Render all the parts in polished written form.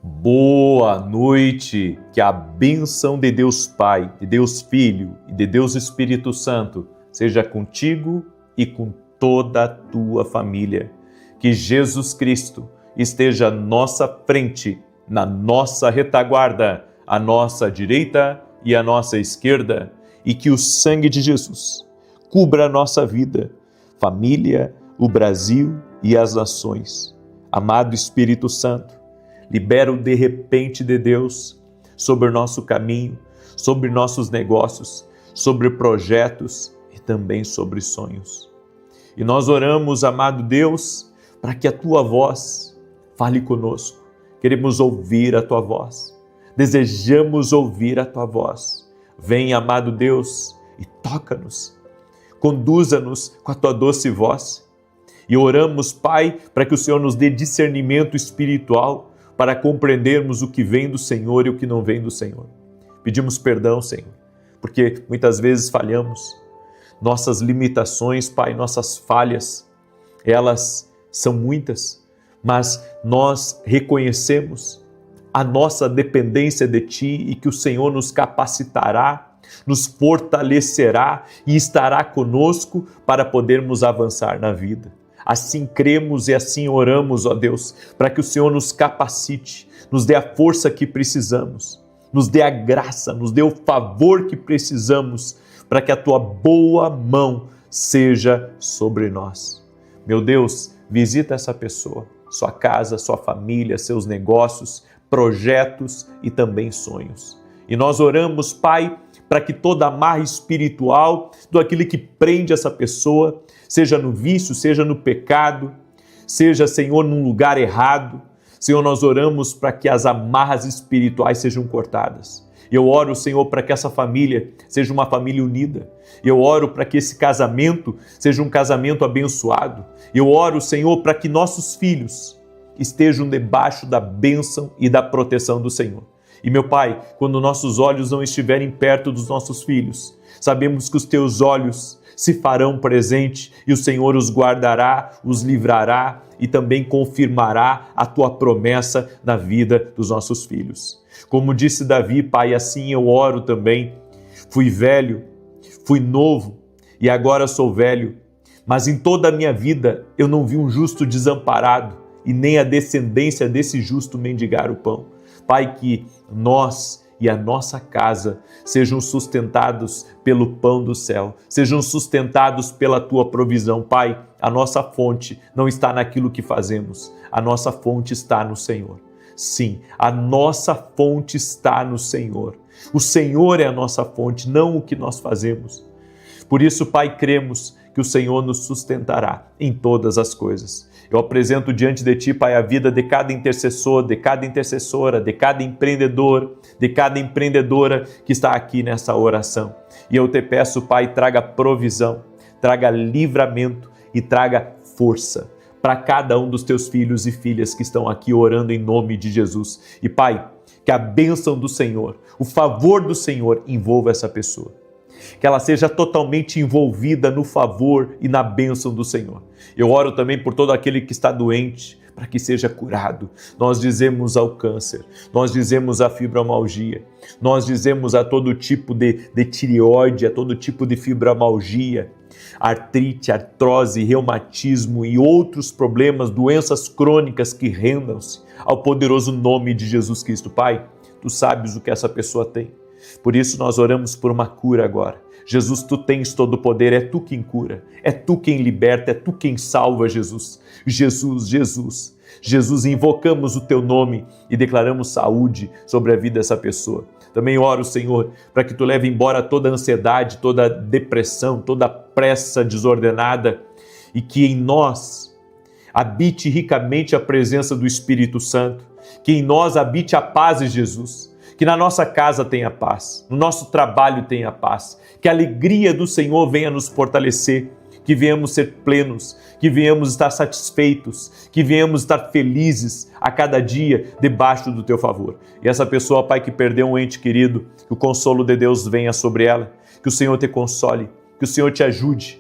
Boa noite, que a bênção de Deus Pai, de Deus Filho e de Deus Espírito Santo seja contigo e com toda a tua família. Que Jesus Cristo esteja à nossa frente, na nossa retaguarda, à nossa direita e à nossa esquerda, e que o sangue de Jesus cubra a nossa vida, família, o Brasil e as nações. Amado Espírito Santo, libera o de repente de Deus sobre o nosso caminho, sobre nossos negócios, sobre projetos e também sobre sonhos. E nós oramos, amado Deus, para que a Tua voz fale conosco. Queremos ouvir a Tua voz, desejamos ouvir a Tua voz. Vem, amado Deus, e toca-nos, conduza-nos com a Tua doce voz. E oramos, Pai, para que o Senhor nos dê discernimento espiritual para compreendermos o que vem do Senhor e o que não vem do Senhor. Pedimos perdão, Senhor, porque muitas vezes falhamos. Nossas limitações, Pai, nossas falhas, elas são muitas, mas nós reconhecemos a nossa dependência de Ti e que o Senhor nos capacitará, nos fortalecerá e estará conosco para podermos avançar na vida. Assim cremos e assim oramos, ó Deus, para que o Senhor nos capacite, nos dê a força que precisamos, nos dê a graça, nos dê o favor que precisamos, para que a Tua boa mão seja sobre nós. Meu Deus, visita essa pessoa, sua casa, sua família, seus negócios, projetos e também sonhos. E nós oramos, Pai, para que toda amarra espiritual, do aquilo que prende essa pessoa, seja no vício, seja no pecado, seja, Senhor, num lugar errado. Senhor, nós oramos para que as amarras espirituais sejam cortadas. Eu oro, Senhor, para que essa família seja uma família unida. Eu oro para que esse casamento seja um casamento abençoado. Eu oro, Senhor, para que nossos filhos estejam debaixo da bênção e da proteção do Senhor. E, meu Pai, quando nossos olhos não estiverem perto dos nossos filhos, sabemos que os Teus olhos se farão presente e o Senhor os guardará, os livrará e também confirmará a Tua promessa na vida dos nossos filhos. Como disse Davi, Pai, assim eu oro também. Fui velho, fui novo e agora sou velho, mas em toda a minha vida eu não vi um justo desamparado e nem a descendência desse justo mendigar o pão. Pai, que nós e a nossa casa sejam sustentados pelo pão do céu, sejam sustentados pela Tua provisão. Pai, a nossa fonte não está naquilo que fazemos, a nossa fonte está no Senhor. Sim, a nossa fonte está no Senhor. O Senhor é a nossa fonte, não o que nós fazemos. Por isso, Pai, cremos que o Senhor nos sustentará em todas as coisas. Eu apresento diante de Ti, Pai, a vida de cada intercessor, de cada intercessora, de cada empreendedor, de cada empreendedora que está aqui nessa oração. E eu Te peço, Pai, traga provisão, traga livramento e traga força para cada um dos Teus filhos e filhas que estão aqui orando em nome de Jesus. E, Pai, que a bênção do Senhor, o favor do Senhor envolva essa pessoa. Que ela seja totalmente envolvida no favor e na bênção do Senhor. Eu oro também por todo aquele que está doente, para que seja curado. Nós dizemos ao câncer, nós dizemos à fibromialgia, nós dizemos a todo tipo de tireoide, a todo tipo de fibromialgia, artrite, artrose, reumatismo e outros problemas, doenças crônicas que rendam-se ao poderoso nome de Jesus Cristo. Pai, Tu sabes o que essa pessoa tem. Por isso nós oramos por uma cura agora. Jesus, Tu tens todo o poder, é Tu quem cura, é Tu quem liberta, é Tu quem salva, Jesus. Jesus, invocamos o Teu nome e declaramos saúde sobre a vida dessa pessoa. Também oro, Senhor, para que Tu leve embora toda a ansiedade, toda a depressão, toda a pressa desordenada e que em nós habite ricamente a presença do Espírito Santo, que em nós habite a paz de Jesus. Que na nossa casa tenha paz, no nosso trabalho tenha paz, que a alegria do Senhor venha nos fortalecer, que venhamos ser plenos, que venhamos estar satisfeitos, que venhamos estar felizes a cada dia debaixo do Teu favor. E essa pessoa, Pai, que perdeu um ente querido, que o consolo de Deus venha sobre ela, que o Senhor te console, que o Senhor te ajude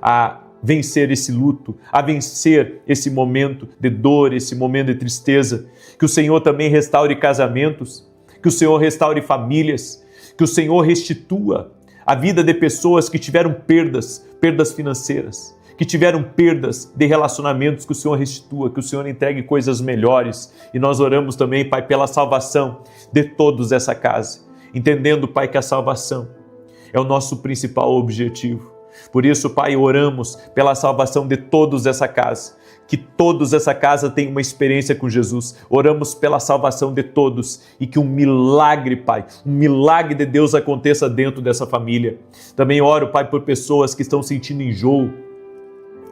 a vencer esse luto, a vencer esse momento de dor, esse momento de tristeza. Que o Senhor também restaure casamentos, que o Senhor restaure famílias, que o Senhor restitua a vida de pessoas que tiveram perdas financeiras, que tiveram perdas de relacionamentos, que o Senhor restitua, que o Senhor entregue coisas melhores. E nós oramos também, Pai, pela salvação de todos essa casa, entendendo, Pai, que a salvação é o nosso principal objetivo. Por isso, Pai, oramos pela salvação de todos essa casa, que todos essa casa tenham uma experiência com Jesus. Oramos pela salvação de todos e que um milagre, Pai, um milagre de Deus aconteça dentro dessa família. Também oro, Pai, por pessoas que estão sentindo enjoo,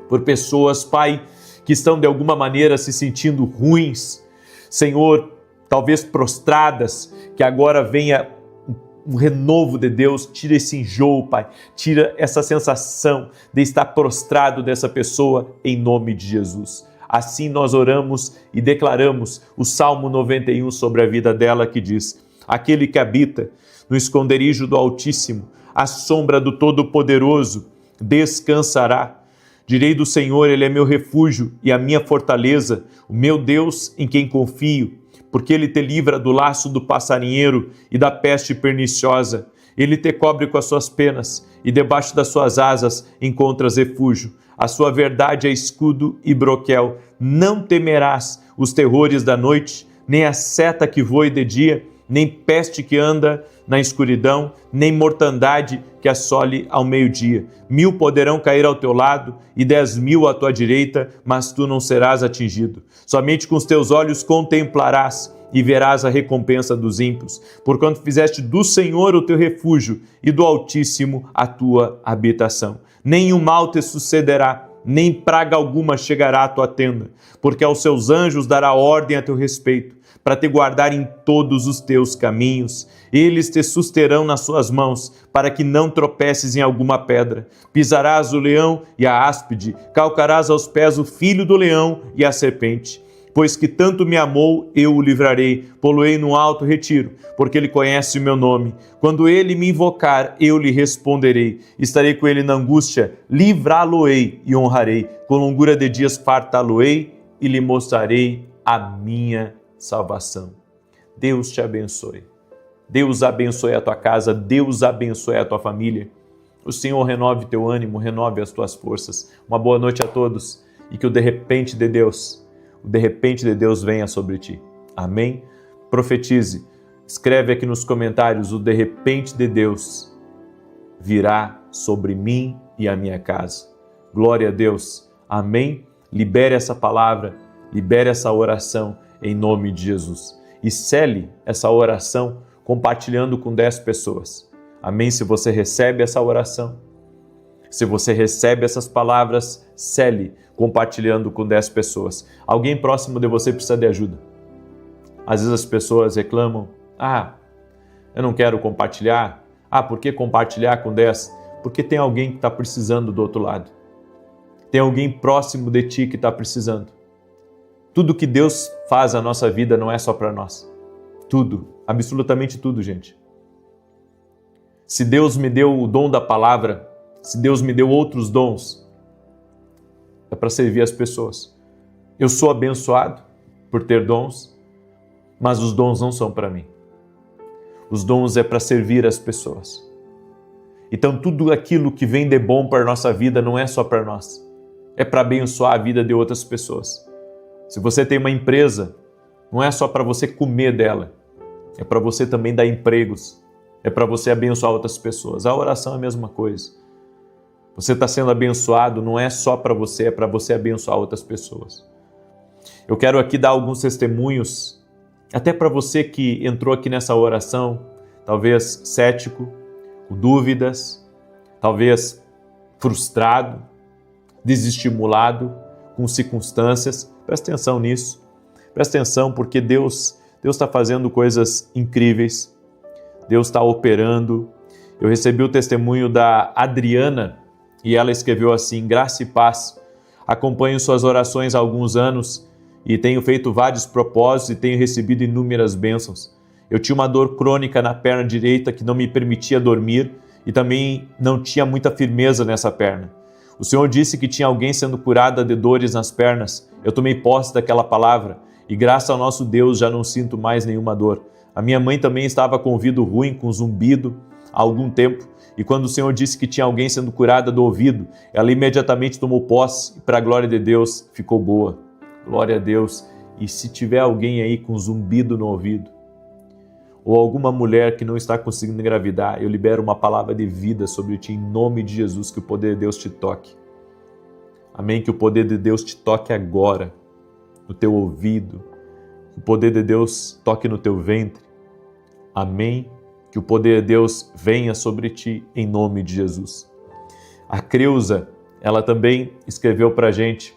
por pessoas, Pai, que estão de alguma maneira se sentindo ruins, Senhor, talvez prostradas, que agora venha um renovo de Deus, tira esse enjoo, Pai, tira essa sensação de estar prostrado dessa pessoa, em nome de Jesus. Assim nós oramos e declaramos o Salmo 91 sobre a vida dela, que diz: aquele que habita no esconderijo do Altíssimo, à sombra do Todo-Poderoso, descansará. Direi do Senhor, Ele é meu refúgio e a minha fortaleza, o meu Deus em quem confio. Porque Ele te livra do laço do passarinheiro e da peste perniciosa. Ele te cobre com as suas penas e debaixo das suas asas encontras refúgio. A sua verdade é escudo e broquel. Não temerás os terrores da noite, nem a seta que voe de dia, nem peste que anda na escuridão, nem mortandade que assole ao meio-dia. 1000 poderão cair ao teu lado e 10.000 à tua direita, mas tu não serás atingido. Somente com os teus olhos contemplarás e verás a recompensa dos ímpios, porquanto fizeste do Senhor o teu refúgio e do Altíssimo a tua habitação. Nenhum mal te sucederá, nem praga alguma chegará à tua tenda, porque aos seus anjos dará ordem a teu respeito, para te guardar em todos os teus caminhos. Eles te susterão nas suas mãos, para que não tropeces em alguma pedra. Pisarás o leão e a áspide, calcarás aos pés o filho do leão e a serpente. Pois que tanto me amou, eu o livrarei, pô-lo-ei no alto retiro, porque ele conhece o meu nome. Quando ele me invocar, eu lhe responderei. Estarei com ele na angústia, livrá-lo-ei e honrarei. Com longura de dias fartá-lo-ei e lhe mostrarei a minha salvação. Deus te abençoe. Deus abençoe a tua casa, Deus abençoe a tua família. O Senhor renove teu ânimo, renove as tuas forças. Uma boa noite a todos e que o de repente de Deus venha sobre ti. Amém? Profetize, escreve aqui nos comentários: o de repente de Deus virá sobre mim e a minha casa. Glória a Deus. Amém? Libere essa palavra, libere essa oração em nome de Jesus. E cele essa oração compartilhando com 10 pessoas. Amém? Se você recebe essa oração, se você recebe essas palavras, cele compartilhando com 10 pessoas. Alguém próximo de você precisa de ajuda. Às vezes as pessoas reclamam: eu não quero compartilhar. Por que compartilhar com 10? Porque tem alguém que está precisando do outro lado. Tem alguém próximo de ti que está precisando. Tudo que Deus faz na nossa vida não é só para nós. Tudo, absolutamente tudo, gente. Se Deus me deu o dom da palavra, se Deus me deu outros dons, é para servir as pessoas. Eu sou abençoado por ter dons, mas os dons não são para mim. Os dons é para servir as pessoas. Então tudo aquilo que vem de bom para a nossa vida não é só para nós. É para abençoar a vida de outras pessoas. Se você tem uma empresa, não é só para você comer dela, é para você também dar empregos, é para você abençoar outras pessoas. A oração é a mesma coisa. Você está sendo abençoado, não é só para você, é para você abençoar outras pessoas. Eu quero aqui dar alguns testemunhos, até para você que entrou aqui nessa oração, talvez cético, com dúvidas, talvez frustrado, desestimulado com circunstâncias. Presta atenção nisso. Presta atenção, porque Deus está fazendo coisas incríveis. Deus está operando. Eu recebi o testemunho da Adriana e ela escreveu assim: graça e paz. Acompanho suas orações há alguns anos e tenho feito vários propósitos e tenho recebido inúmeras bênçãos. Eu tinha uma dor crônica na perna direita que não me permitia dormir e também não tinha muita firmeza nessa perna. O Senhor disse que tinha alguém sendo curada de dores nas pernas. Eu tomei posse daquela palavra e graças ao nosso Deus já não sinto mais nenhuma dor. A minha mãe também estava com o ouvido ruim, com zumbido há algum tempo. E quando o Senhor disse que tinha alguém sendo curada do ouvido, ela imediatamente tomou posse e para a glória de Deus ficou boa. Glória a Deus. E se tiver alguém aí com zumbido no ouvido, ou alguma mulher que não está conseguindo engravidar, eu libero uma palavra de vida sobre ti, em nome de Jesus, que o poder de Deus te toque. Amém? Que o poder de Deus te toque agora, no teu ouvido, que o poder de Deus toque no teu ventre. Amém? Que o poder de Deus venha sobre ti, em nome de Jesus. A Creuza, ela também escreveu para a gente,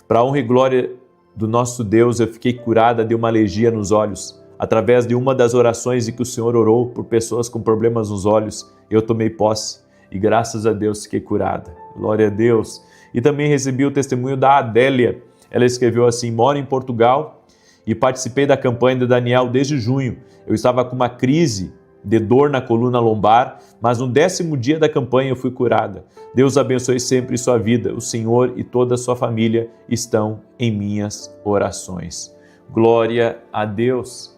para a honra e glória do nosso Deus, eu fiquei curada de uma alergia nos olhos. Através de uma das orações em que o Senhor orou por pessoas com problemas nos olhos, eu tomei posse e graças a Deus fiquei curada. Glória a Deus. E também recebi o testemunho da Adélia. Ela escreveu assim: moro em Portugal e participei da campanha de Daniel desde junho. Eu estava com uma crise de dor na coluna lombar, mas no 10º dia da campanha eu fui curada. Deus abençoe sempre sua vida. O Senhor e toda a sua família estão em minhas orações. Glória a Deus.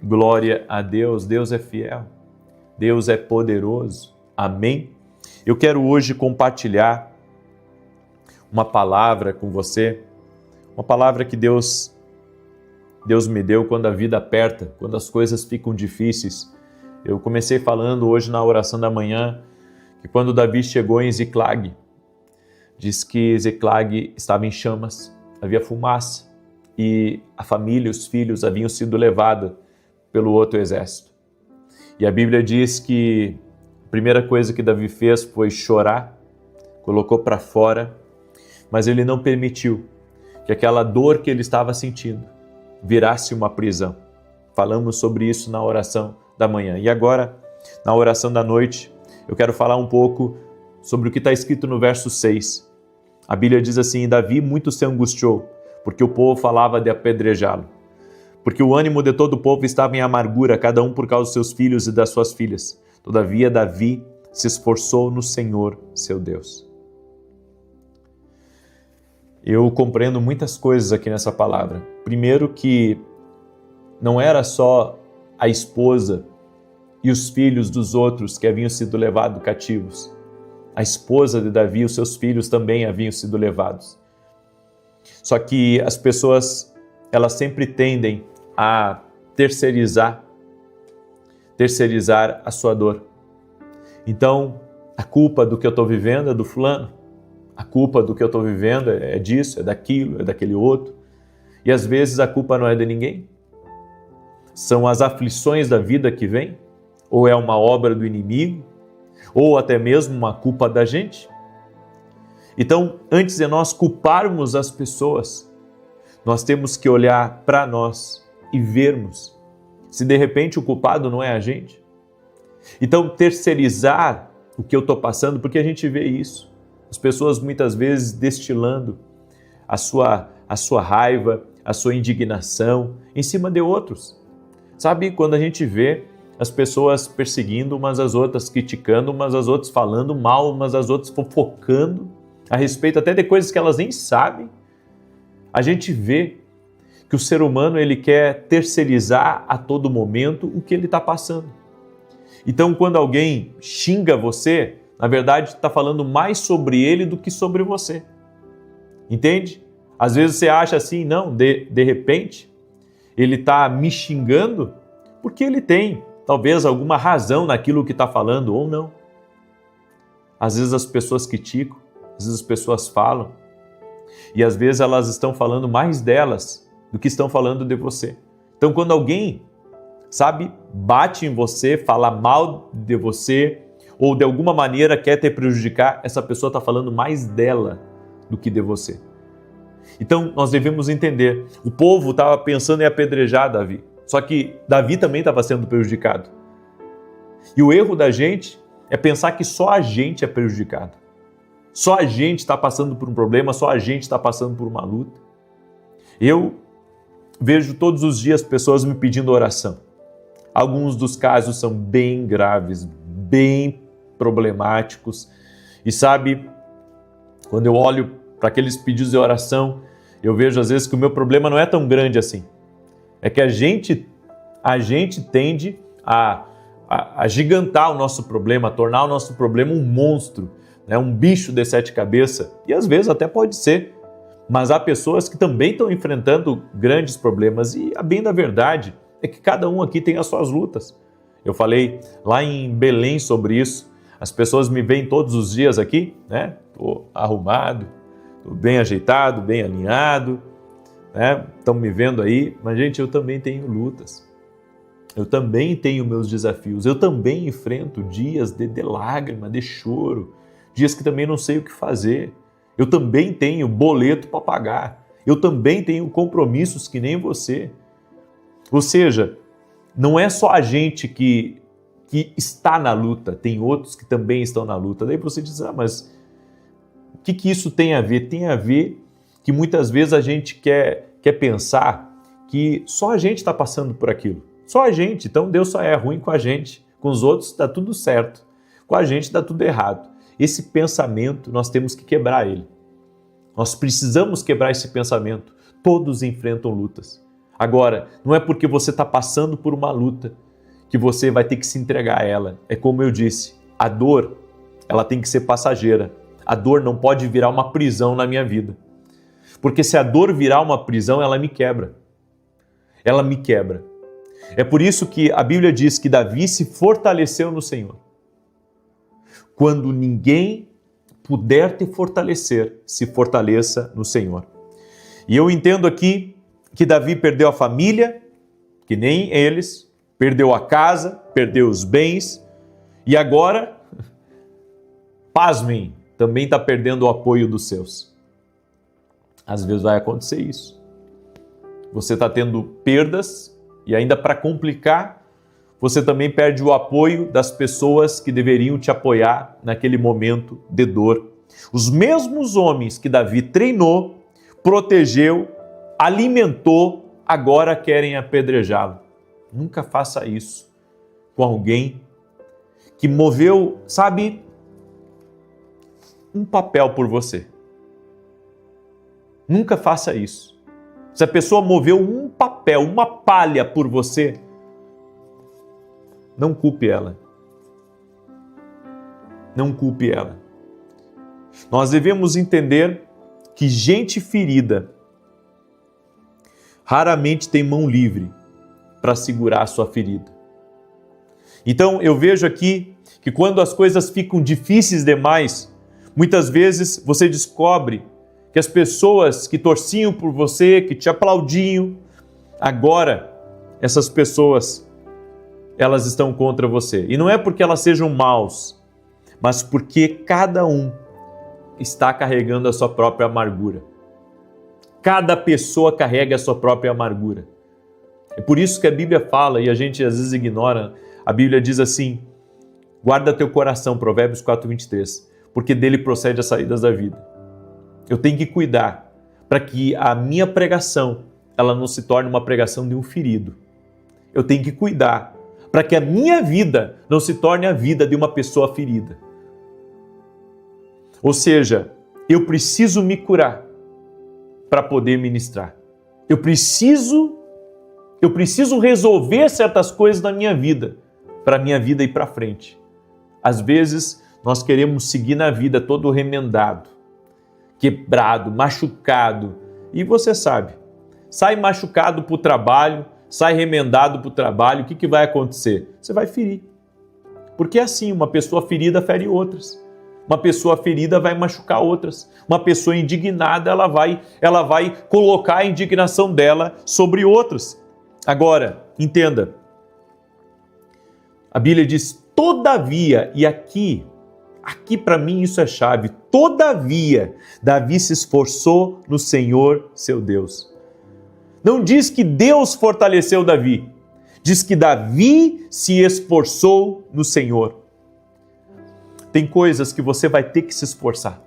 Glória a Deus, Deus é fiel, Deus é poderoso, amém? Eu quero hoje compartilhar uma palavra com você, uma palavra que Deus me deu quando a vida aperta, quando as coisas ficam difíceis. Eu comecei falando hoje na oração da manhã que quando Davi chegou em Ziclag, diz que Ziclag estava em chamas, havia fumaça e a família, os filhos haviam sido levados pelo outro exército. E a Bíblia diz que a primeira coisa que Davi fez foi chorar, colocou para fora, mas ele não permitiu que aquela dor que ele estava sentindo virasse uma prisão. Falamos sobre isso na oração da manhã. E agora, na oração da noite, eu quero falar um pouco sobre o que está escrito no verso 6. A Bíblia diz assim: Davi muito se angustiou, porque o povo falava de apedrejá-lo. Porque o ânimo de todo o povo estava em amargura, cada um por causa dos seus filhos e das suas filhas. Todavia, Davi se esforçou no Senhor, seu Deus. Eu compreendo muitas coisas aqui nessa palavra. Primeiro que não era só a esposa e os filhos dos outros que haviam sido levados cativos. A esposa de Davi e os seus filhos também haviam sido levados. Só que as pessoas, elas sempre tendem a terceirizar a sua dor. Então, a culpa do que eu estou vivendo é do fulano, a culpa do que eu estou vivendo é disso, é daquilo, é daquele outro. E às vezes a culpa não é de ninguém. São as aflições da vida que vêm, ou é uma obra do inimigo, ou até mesmo uma culpa da gente. Então, antes de nós culparmos as pessoas, nós temos que olhar para nós e vermos se de repente o culpado não é a gente. Então, terceirizar o que eu estou passando, porque a gente vê isso. As pessoas muitas vezes destilando a sua raiva, a sua indignação em cima de outros. Sabe, quando a gente vê as pessoas perseguindo umas às outras, criticando umas às outras, falando mal umas às outras, fofocando a respeito até de coisas que elas nem sabem, a gente vê que o ser humano ele quer terceirizar a todo momento o que ele está passando. Então, quando alguém xinga você, na verdade está falando mais sobre ele do que sobre você. Entende? Às vezes você acha assim, não, de repente, ele está me xingando porque ele tem talvez alguma razão naquilo que está falando ou não. Às vezes as pessoas criticam, às vezes as pessoas falam, e às vezes elas estão falando mais delas do que estão falando de você. Então, quando alguém, bate em você, fala mal de você, ou de alguma maneira quer te prejudicar, essa pessoa está falando mais dela do que de você. Então, nós devemos entender, o povo estava pensando em apedrejar Davi, só que Davi também estava sendo prejudicado. E o erro da gente é pensar que só a gente é prejudicado. Só a gente está passando por um problema, só a gente está passando por uma luta. Eu vejo todos os dias pessoas me pedindo oração. Alguns dos casos são bem graves, bem problemáticos. E Quando eu olho para aqueles pedidos de oração, eu vejo às vezes que o meu problema não é tão grande assim. É que a gente tende a agigantar o nosso problema, a tornar o nosso problema um monstro, né? Um bicho de 7 cabeças. E às vezes até pode ser. Mas há pessoas que também estão enfrentando grandes problemas. E a bem da verdade é que cada um aqui tem as suas lutas. Eu falei lá em Belém sobre isso. As pessoas me veem todos os dias aqui, né? Estou arrumado, estou bem ajeitado, bem alinhado, né? Estão me vendo aí, mas gente, eu também tenho lutas. Eu também tenho meus desafios. Eu também enfrento dias de lágrima, de choro, dias que também não sei o que fazer. Eu também tenho boleto para pagar. Eu também tenho compromissos que nem você. Ou seja, não é só a gente que está na luta, tem outros que também estão na luta. Daí você diz, mas o que isso tem a ver? Tem a ver que muitas vezes a gente quer pensar que só a gente está passando por aquilo. Só a gente. Então Deus só é ruim com a gente. Com os outros está tudo certo. Com a gente está tudo errado. Esse pensamento, nós temos que quebrar ele. Nós precisamos quebrar esse pensamento. Todos enfrentam lutas. Agora, não é porque você está passando por uma luta que você vai ter que se entregar a ela. É como eu disse, a dor, ela tem que ser passageira. A dor não pode virar uma prisão na minha vida. Porque se a dor virar uma prisão, ela me quebra. Ela me quebra. É por isso que a Bíblia diz que Davi se fortaleceu no Senhor. Quando ninguém puder te fortalecer, se fortaleça no Senhor. E eu entendo aqui que Davi perdeu a família, que nem eles, perdeu a casa, perdeu os bens, e agora, pasmem, também está perdendo o apoio dos seus. Às vezes vai acontecer isso. Você está tendo perdas, e ainda para complicar, você também perde o apoio das pessoas que deveriam te apoiar naquele momento de dor. Os mesmos homens que Davi treinou, protegeu, alimentou, agora querem apedrejá-lo. Nunca faça isso com alguém que moveu, sabe, um papel por você. Nunca faça isso. Se a pessoa moveu um papel, uma palha por você, não culpe ela. Não culpe ela. Nós devemos entender que gente ferida raramente tem mão livre para segurar a sua ferida. Então eu vejo aqui que quando as coisas ficam difíceis demais, muitas vezes você descobre que as pessoas que torciam por você, que te aplaudiam, agora essas pessoas, elas estão contra você. E não é porque elas sejam maus, mas porque cada um está carregando a sua própria amargura. Cada pessoa carrega a sua própria amargura. É por isso que a Bíblia fala, e a gente às vezes ignora, a Bíblia diz assim, guarda teu coração, Provérbios 4:23, porque dele procede as saídas da vida. Eu tenho que cuidar para que a minha pregação, ela não se torne uma pregação de um ferido. Eu tenho que cuidar para que a minha vida não se torne a vida de uma pessoa ferida. Ou seja, eu preciso me curar para poder ministrar. Eu preciso resolver certas coisas na minha vida, para a minha vida ir para frente. Às vezes, nós queremos seguir na vida todo remendado, quebrado, machucado. E você sabe, sai machucado para o trabalho, sai remendado para o trabalho, o que vai acontecer? Você vai ferir. Porque é assim, uma pessoa ferida fere outras. Uma pessoa ferida vai machucar outras. Uma pessoa indignada, ela vai colocar a indignação dela sobre outras. Agora, entenda. A Bíblia diz, todavia, e aqui para mim isso é chave, todavia, Davi se esforçou no Senhor, seu Deus. Não diz que Deus fortaleceu Davi, diz que Davi se esforçou no Senhor. Tem coisas que você vai ter que se esforçar.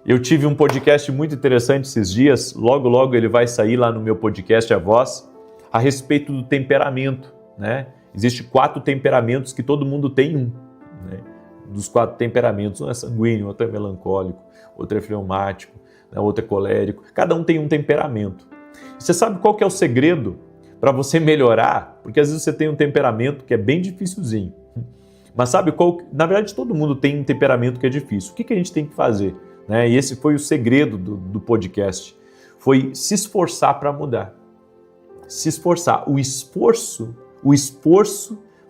Eu tive um podcast muito interessante esses dias, logo ele vai sair lá no meu podcast A Voz, a respeito do temperamento, né? Existem 4 temperamentos que todo mundo tem um, né? dos 4 temperamentos. Um é sanguíneo, outro é melancólico, outro é fleumático, né? Outro é colérico. Cada um tem um temperamento. Você sabe qual que é o segredo para você melhorar? Porque às vezes você tem um temperamento que é bem dificilzinho. Mas sabe qual? Na verdade, todo mundo tem um temperamento que é difícil. O que a gente tem que fazer? Né? E esse foi o segredo do podcast. Foi se esforçar para mudar. Se esforçar. O esforço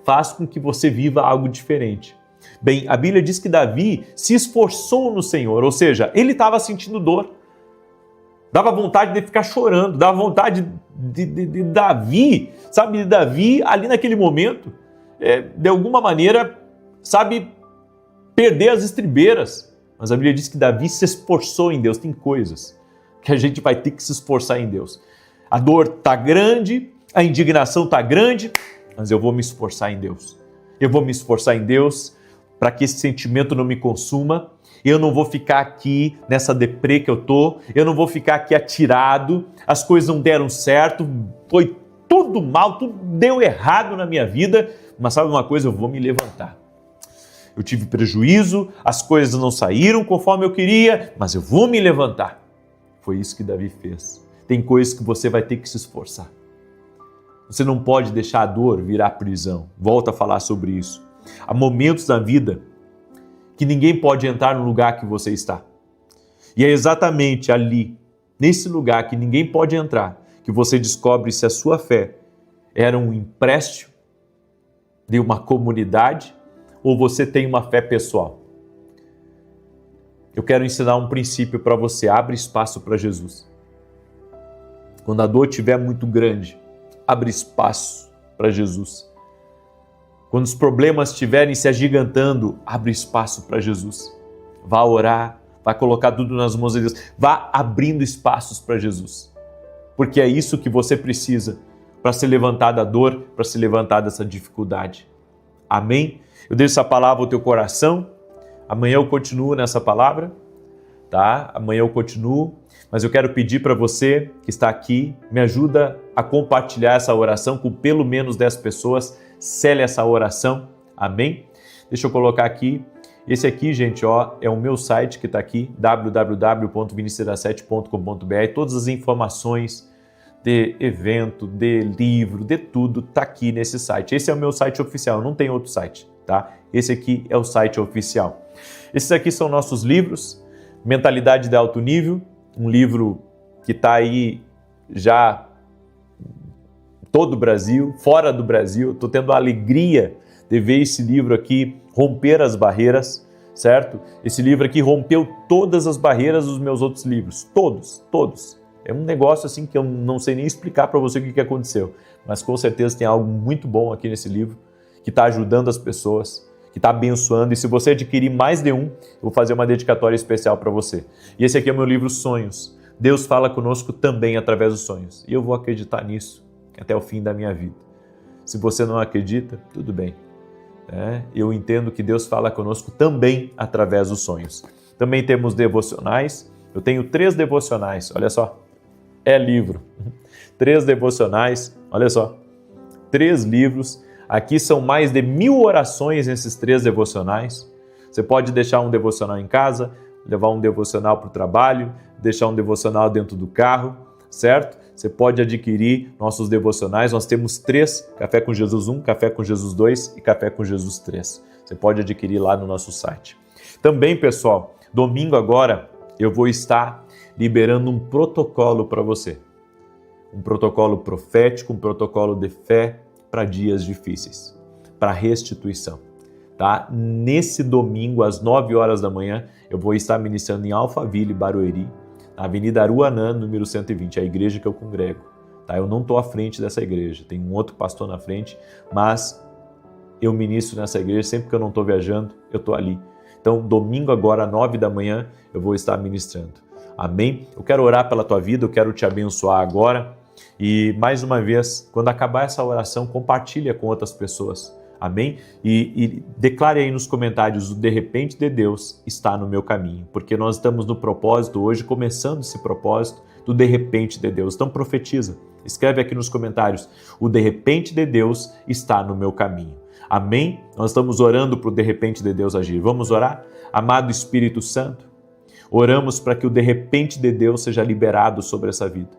faz com que você viva algo diferente. Bem, a Bíblia diz que Davi se esforçou no Senhor, ou seja, ele estava sentindo dor. Dava vontade de ficar chorando, dava vontade de Davi, sabe, de Davi ali naquele momento, de alguma maneira, sabe, perder as estribeiras. Mas a Bíblia diz que Davi se esforçou em Deus. Tem coisas que a gente vai ter que se esforçar em Deus. A dor está grande, a indignação está grande, mas eu vou me esforçar em Deus. Eu vou me esforçar em Deus para que esse sentimento não me consuma. Eu não vou ficar aqui nessa deprê que eu tô, eu não vou ficar aqui atirado, as coisas não deram certo, foi tudo mal, tudo deu errado na minha vida, mas sabe uma coisa, eu vou me levantar. Eu tive prejuízo, as coisas não saíram conforme eu queria, mas eu vou me levantar. Foi isso que Davi fez. Tem coisas que você vai ter que se esforçar. Você não pode deixar a dor virar prisão. Volto a falar sobre isso. Há momentos na vida que ninguém pode entrar no lugar que você está. E é exatamente ali, nesse lugar que ninguém pode entrar, que você descobre se a sua fé era um empréstimo de uma comunidade ou você tem uma fé pessoal. Eu quero ensinar um princípio para você. Abre espaço para Jesus. Quando a dor estiver muito grande, abre espaço para Jesus. Quando os problemas estiverem se agigantando, abre espaço para Jesus. Vá orar, vá colocar tudo nas mãos de Deus. Vá abrindo espaços para Jesus. Porque é isso que você precisa para se levantar da dor, para se levantar dessa dificuldade. Amém? Eu deixo essa palavra ao teu coração. Amanhã eu continuo nessa palavra, tá? Amanhã eu continuo, mas eu quero pedir para você que está aqui, me ajuda a compartilhar essa oração com pelo menos 10 pessoas. Cele essa oração, amém? Deixa eu colocar aqui, esse aqui, gente, ó, é o meu site que está aqui, www.vinicius17.com.br. Todas as informações de evento, de livro, de tudo, está aqui nesse site. Esse é o meu site oficial, não tem outro site, tá? Esse aqui é o site oficial. Esses aqui são nossos livros, Mentalidade de Alto Nível, um livro que está aí já todo o Brasil, fora do Brasil. Estou tendo a alegria de ver esse livro aqui romper as barreiras, certo? Esse livro aqui rompeu todas as barreiras dos meus outros livros, todos. É um negócio assim que eu não sei nem explicar para você o que aconteceu, mas com certeza tem algo muito bom aqui nesse livro, que está ajudando as pessoas, que está abençoando, e se você adquirir mais de um, eu vou fazer uma dedicatória especial para você. E esse aqui é o meu livro Sonhos. Deus fala conosco também através dos sonhos, e eu vou acreditar nisso até o fim da minha vida. Se você não acredita, tudo bem. Eu entendo que Deus fala conosco também através dos sonhos. Também temos devocionais. Eu tenho 3 devocionais, olha só. É livro. 3 devocionais, olha só. 3 livros. Aqui são mais de 1000 orações nesses 3 devocionais. Você pode deixar um devocional em casa, levar um devocional para o trabalho, deixar um devocional dentro do carro, certo? Você pode adquirir nossos devocionais. Nós temos 3, Café com Jesus 1, Café com Jesus 2 e Café com Jesus 3. Você pode adquirir lá no nosso site. Também, pessoal, domingo agora eu vou estar liberando um protocolo para você. Um protocolo profético, um protocolo de fé para dias difíceis, para restituição. Tá? Nesse domingo, às 9 horas da manhã, eu vou estar ministrando em Alphaville, Barueri, na Avenida Aruanã, número 120, a igreja que eu congrego. Tá? Eu não estou à frente dessa igreja, tem um outro pastor na frente, mas eu ministro nessa igreja, sempre que eu não estou viajando, eu estou ali. Então, domingo agora, às 9 da manhã, eu vou estar ministrando. Amém? Eu quero orar pela tua vida, eu quero te abençoar agora. E, mais uma vez, quando acabar essa oração, compartilha com outras pessoas, Amém? E declare aí nos comentários: o de repente de Deus está no meu caminho, porque nós estamos no propósito hoje, começando esse propósito do de repente de Deus. Então profetiza, escreve aqui nos comentários: o de repente de Deus está no meu caminho. Amém? Nós estamos orando para o de repente de Deus agir. Vamos orar? Amado Espírito Santo, oramos para que o de repente de Deus seja liberado sobre essa vida.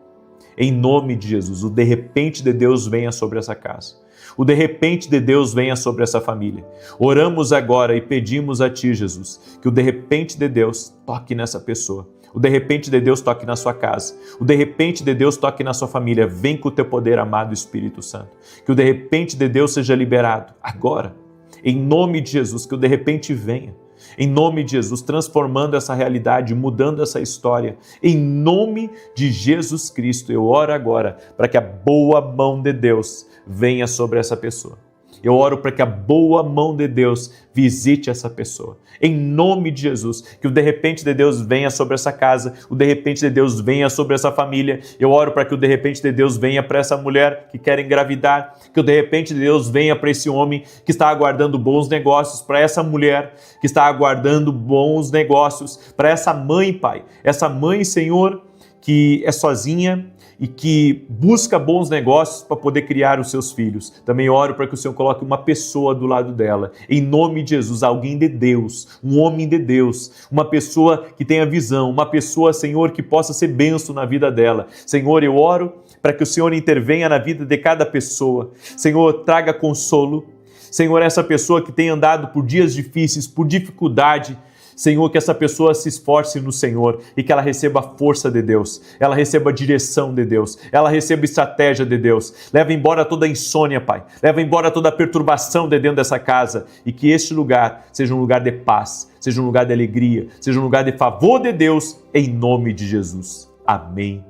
Em nome de Jesus, o de repente de Deus venha sobre essa casa. O de repente de Deus venha sobre essa família. Oramos agora e pedimos a Ti, Jesus, que o de repente de Deus toque nessa pessoa. O de repente de Deus toque na sua casa. O de repente de Deus toque na sua família. Vem com o Teu poder, amado Espírito Santo. Que o de repente de Deus seja liberado agora. Em nome de Jesus, que o de repente venha. Em nome de Jesus, transformando essa realidade, mudando essa história. Em nome de Jesus Cristo, eu oro agora para que a boa mão de Deus venha sobre essa pessoa. Eu oro para que a boa mão de Deus visite essa pessoa. Em nome de Jesus, que o de repente de Deus venha sobre essa casa, o de repente de Deus venha sobre essa família. Eu oro para que o de repente de Deus venha para essa mulher que quer engravidar, que o de repente de Deus venha para esse homem que está aguardando bons negócios, para essa mulher que está aguardando bons negócios, para essa mãe, Pai, essa mãe, Senhor, que é sozinha e que busca bons negócios para poder criar os seus filhos. Também oro para que o Senhor coloque uma pessoa do lado dela, em nome de Jesus, alguém de Deus, um homem de Deus, uma pessoa que tenha visão, uma pessoa, Senhor, que possa ser bênção na vida dela. Senhor, eu oro para que o Senhor intervenha na vida de cada pessoa. Senhor, traga consolo. Senhor, essa pessoa que tem andado por dias difíceis, por dificuldade, Senhor, que essa pessoa se esforce no Senhor e que ela receba a força de Deus, ela receba a direção de Deus, ela receba a estratégia de Deus. Leva embora toda a insônia, Pai. Leva embora toda a perturbação de dentro dessa casa e que este lugar seja um lugar de paz, seja um lugar de alegria, seja um lugar de favor de Deus, em nome de Jesus. Amém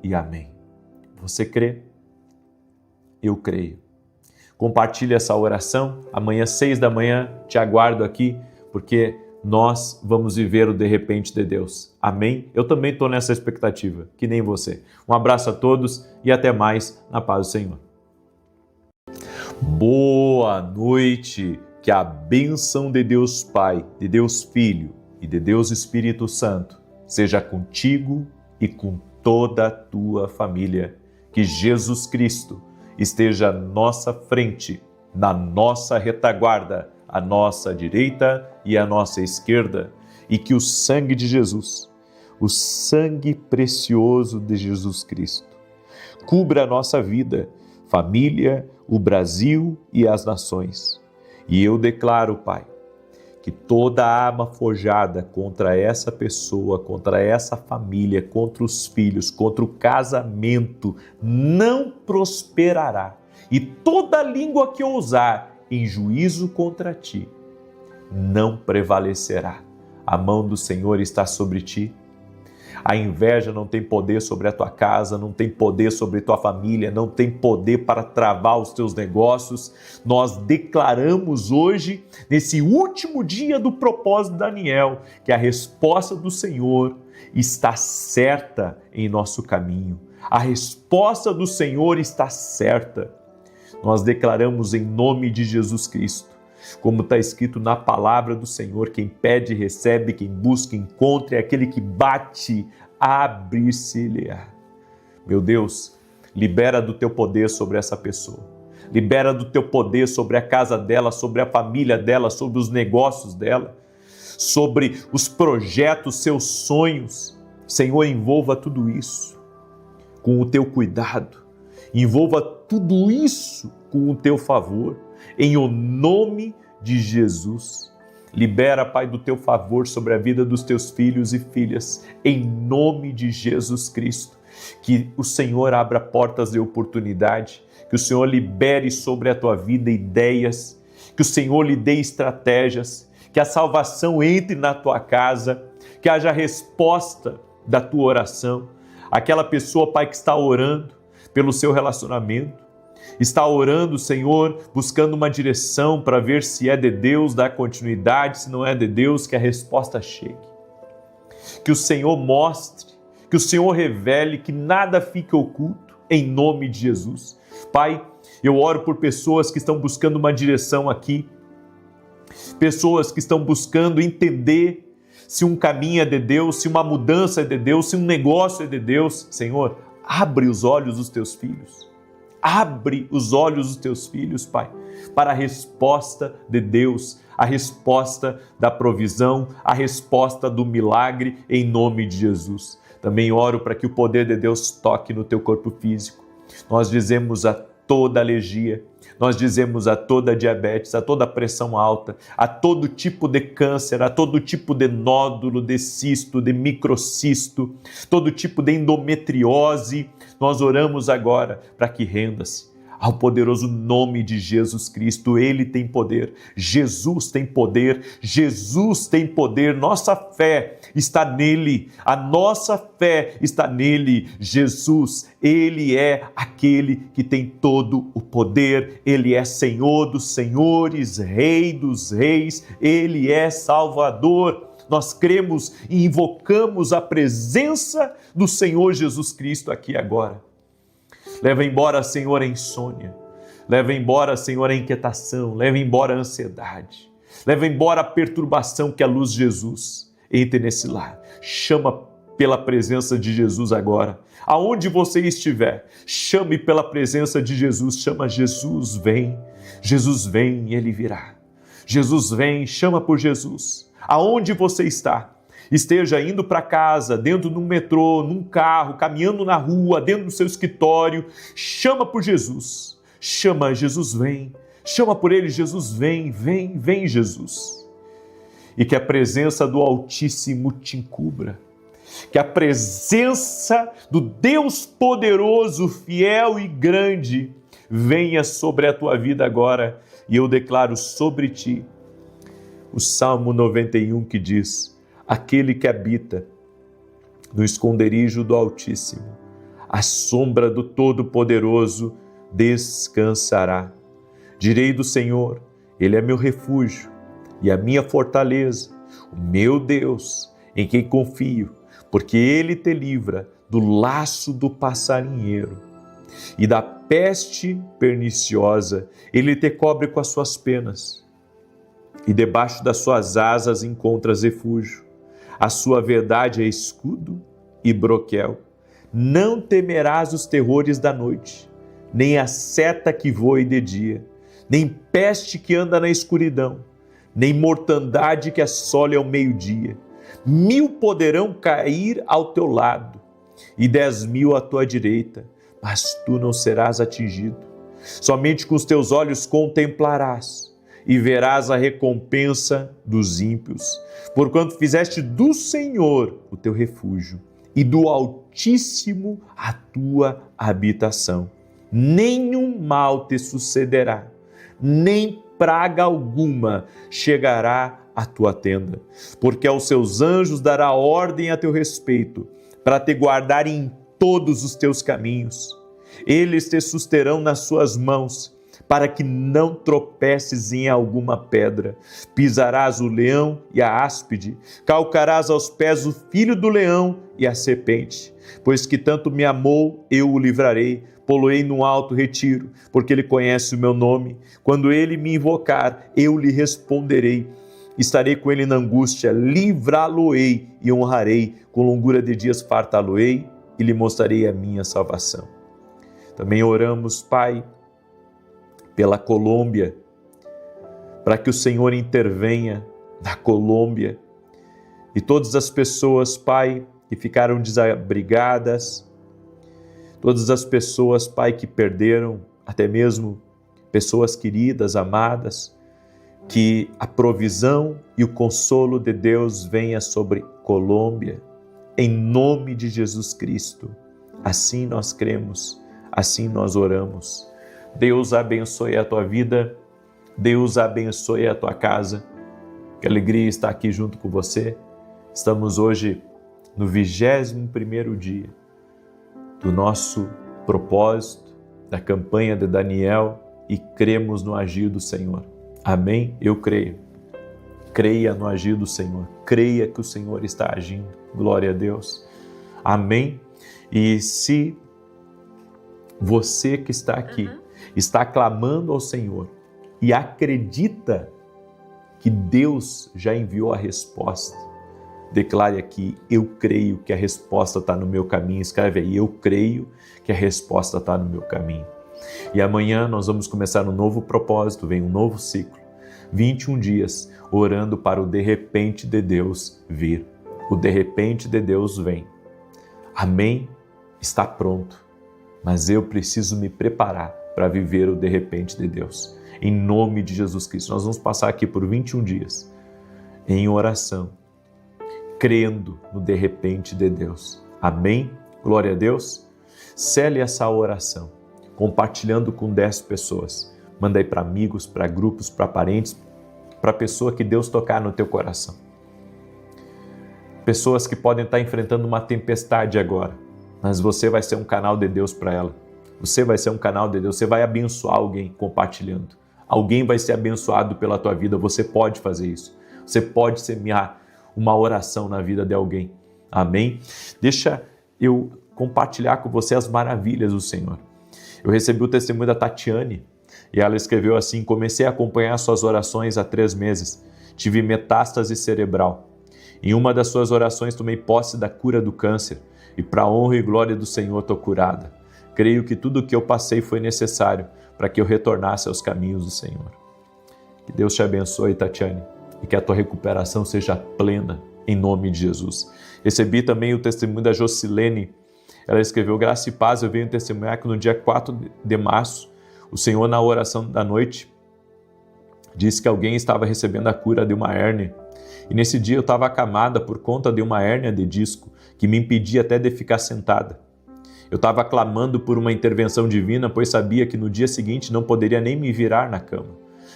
e amém. Você crê? Eu creio. Compartilhe essa oração. Amanhã, 6 da manhã, te aguardo aqui, porque nós vamos viver o de repente de Deus. Amém? Eu também estou nessa expectativa, que nem você. Um abraço a todos e até mais na paz do Senhor. Boa noite! Que a bênção de Deus Pai, de Deus Filho e de Deus Espírito Santo seja contigo e com toda a tua família. Que Jesus Cristo esteja à nossa frente, na nossa retaguarda, à nossa direita e à nossa esquerda, e que o sangue de Jesus, o sangue precioso de Jesus Cristo, cubra a nossa vida, família, o Brasil e as nações. E eu declaro, Pai, que toda arma forjada contra essa pessoa, contra essa família, contra os filhos, contra o casamento, não prosperará. E toda língua que ousar em juízo contra ti, não prevalecerá. A mão do Senhor está sobre ti. A inveja não tem poder sobre a tua casa, não tem poder sobre a tua família, não tem poder para travar os teus negócios. Nós declaramos hoje, nesse último dia do propósito de Daniel, que a resposta do Senhor está certa em nosso caminho. A resposta do Senhor está certa. Nós declaramos em nome de Jesus Cristo, como está escrito na palavra do Senhor: quem pede, recebe, quem busca, encontra, e aquele que bate, abrir-se-lhe-á. Meu Deus, libera do teu poder sobre essa pessoa. Libera do teu poder sobre a casa dela, sobre a família dela, sobre os negócios dela, sobre os projetos, seus sonhos. Senhor, envolva tudo isso com o teu cuidado. Envolva tudo isso com o teu favor, em o nome de Jesus. Libera, Pai, do teu favor sobre a vida dos teus filhos e filhas, em nome de Jesus Cristo. Que o Senhor abra portas de oportunidade, que o Senhor libere sobre a tua vida ideias, que o Senhor lhe dê estratégias, que a salvação entre na tua casa, que haja resposta da tua oração. Aquela pessoa, Pai, que está orando pelo seu relacionamento, está orando, Senhor, buscando uma direção para ver se é de Deus, dá continuidade, se não é de Deus, que a resposta chegue. Que o Senhor mostre, que o Senhor revele, que nada fique oculto, em nome de Jesus. Pai, eu oro por pessoas que estão buscando uma direção aqui, pessoas que estão buscando entender se um caminho é de Deus, se uma mudança é de Deus, se um negócio é de Deus. Senhor, abre os olhos dos teus filhos. Abre os olhos dos teus filhos, Pai, para a resposta de Deus, a resposta da provisão, a resposta do milagre, em nome de Jesus. Também oro para que o poder de Deus toque no teu corpo físico. Nós dizemos a toda alergia, nós dizemos a toda diabetes, a toda pressão alta, a todo tipo de câncer, a todo tipo de nódulo, de cisto, de microcisto, todo tipo de endometriose, nós oramos agora para que renda-se ao poderoso nome de Jesus Cristo. Ele tem poder, Jesus tem poder, Jesus tem poder, nossa fé está nele, a nossa fé está nele. Jesus, ele é aquele que tem todo o poder, ele é Senhor dos senhores, Rei dos reis, ele é Salvador. Nós cremos e invocamos a presença do Senhor Jesus Cristo aqui agora. Leva embora, Senhor, a insônia. Leva embora, Senhor, a inquietação. Leva embora a ansiedade. Leva embora a perturbação, que a luz de Jesus entre nesse lar. Chama pela presença de Jesus agora. Aonde você estiver, chame pela presença de Jesus. Chama Jesus, vem. Jesus vem e ele virá. Jesus vem, chama por Jesus. Aonde você está, esteja indo para casa, dentro de um metrô, num carro, caminhando na rua, dentro do seu escritório, chama por Jesus. Chama, Jesus vem. Chama por ele, Jesus vem, vem, vem Jesus. E que a presença do Altíssimo te encubra. Que a presença do Deus poderoso, fiel e grande venha sobre a tua vida agora. E eu declaro sobre ti o Salmo 91 que diz: aquele que habita no esconderijo do Altíssimo, à sombra do Todo-Poderoso descansará. Direi do Senhor, ele é meu refúgio e a minha fortaleza, o meu Deus, em quem confio, porque ele te livra do laço do passarinheiro e da peste perniciosa. Ele te cobre com as suas penas e debaixo das suas asas encontras refúgio. A sua verdade é escudo e broquel. Não temerás os terrores da noite, nem a seta que voe de dia, nem peste que anda na escuridão, nem mortandade que assole ao meio-dia. 1000 poderão cair ao teu lado e 10.000 à tua direita, mas tu não serás atingido. Somente com os teus olhos contemplarás e verás a recompensa dos ímpios, porquanto fizeste do Senhor o teu refúgio e do Altíssimo a tua habitação. Nenhum mal te sucederá, nem praga alguma chegará à tua tenda, porque aos seus anjos dará ordem a teu respeito, para te guardarem em todos os teus caminhos. Eles te susterão nas suas mãos, para que não tropeces em alguma pedra. Pisarás o leão e a áspide, calcarás aos pés o filho do leão e a serpente. Pois que tanto me amou, eu o livrarei, pô-lo-ei num alto retiro, porque ele conhece o meu nome. Quando ele me invocar, eu lhe responderei. Estarei com ele na angústia, livrá-lo-ei e honrarei. Com longura de dias fartá-lo-ei e lhe mostrarei a minha salvação. Também oramos, Pai, pela Colômbia, para que o Senhor intervenha na Colômbia e todas as pessoas, Pai, que ficaram desabrigadas, todas as pessoas, Pai, que perderam até mesmo pessoas queridas, amadas, que a provisão e o consolo de Deus venha sobre Colômbia, em nome de Jesus Cristo. Assim nós cremos, assim nós oramos. Deus abençoe a tua vida, Deus abençoe a tua casa. Que alegria estar aqui junto com você. Estamos hoje no 21º dia do nosso propósito, da campanha de Daniel, e cremos no agir do Senhor. Amém? Eu creio. Creia no agir do Senhor. Creia que o Senhor está agindo. Glória a Deus. Amém? E se Você que está aqui, está clamando ao Senhor e acredita que Deus já enviou a resposta. Declare aqui: eu creio que a resposta está no meu caminho. Escreve aí: eu creio que a resposta está no meu caminho. E amanhã nós vamos começar um novo propósito, vem um novo ciclo. 21 dias orando para o de repente de Deus vir. O de repente de Deus vem. Amém? Está pronto. Mas eu preciso me preparar para viver o de repente de Deus. Em nome de Jesus Cristo. Nós vamos passar aqui por 21 dias em oração, crendo no de repente de Deus. Amém? Glória a Deus. Cele essa oração, compartilhando com 10 pessoas. Manda aí para amigos, para grupos, para parentes, para pessoa que Deus tocar no teu coração. Pessoas que podem estar enfrentando uma tempestade agora, mas você vai ser um canal de Deus para ela. Você vai ser um canal de Deus, você vai abençoar alguém compartilhando. Alguém vai ser abençoado pela tua vida, você pode fazer isso. Você pode semear uma oração na vida de alguém. Amém? Deixa eu compartilhar com você as maravilhas do Senhor. Eu recebi o testemunho da Tatiane e ela escreveu assim: comecei a acompanhar suas orações há 3 meses. Tive metástase cerebral. Em uma das suas orações tomei posse da cura do câncer e para a honra e glória do Senhor estou curada. Creio que tudo o que eu passei foi necessário para que eu retornasse aos caminhos do Senhor. Que Deus te abençoe, Tatiane, e que a tua recuperação seja plena, em nome de Jesus. Recebi também o testemunho da Jocilene. Ela escreveu: graça e paz, eu venho testemunhar que no dia 4 de março, o Senhor, na oração da noite, disse que alguém estava recebendo a cura de uma hérnia. E nesse dia eu estava acamada por conta de uma hérnia de disco, que me impedia até de ficar sentada. Eu estava clamando por uma intervenção divina, pois sabia que no dia seguinte não poderia nem me virar na cama.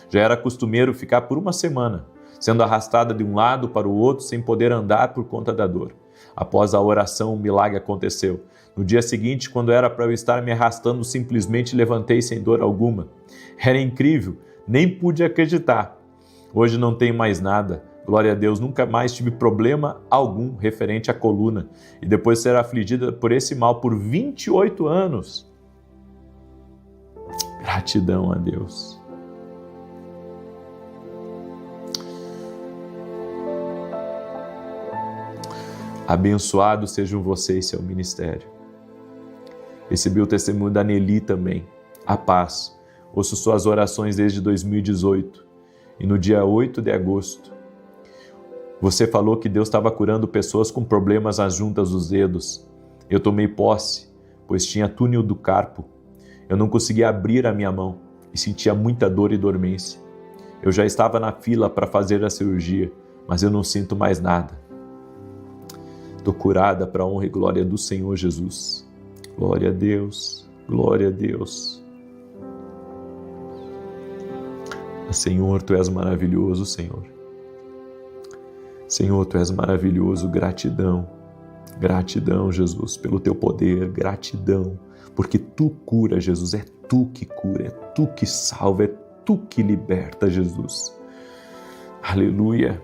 Já era costumeiro ficar por uma semana, sendo arrastada de um lado para o outro sem poder andar por conta da dor. Após a oração, um milagre aconteceu. No dia seguinte, quando era para eu estar me arrastando, simplesmente levantei sem dor alguma. Era incrível, nem pude acreditar. Hoje não tenho mais nada. Glória a Deus, nunca mais tive problema algum referente à coluna. E depois de ser afligida por esse mal por 28 anos. Gratidão a Deus. Abençoados sejam você e seu ministério. Recebi o testemunho da Nelly também. A paz. Ouço suas orações desde 2018. E no dia 8 de agosto, você falou que Deus estava curando pessoas com problemas nas juntas dos dedos. Eu tomei posse, pois tinha túnel do carpo. Eu não conseguia abrir a minha mão e sentia muita dor e dormência. Eu já estava na fila para fazer a cirurgia, mas eu não sinto mais nada. Estou curada para a honra e glória do Senhor Jesus. Glória a Deus, glória a Deus. Senhor, Tu és maravilhoso, Senhor. Senhor, Tu és maravilhoso, gratidão. Gratidão, Jesus, pelo Teu poder, gratidão, porque Tu cura, Jesus, é Tu que cura, é Tu que salva, é Tu que liberta, Jesus. Aleluia,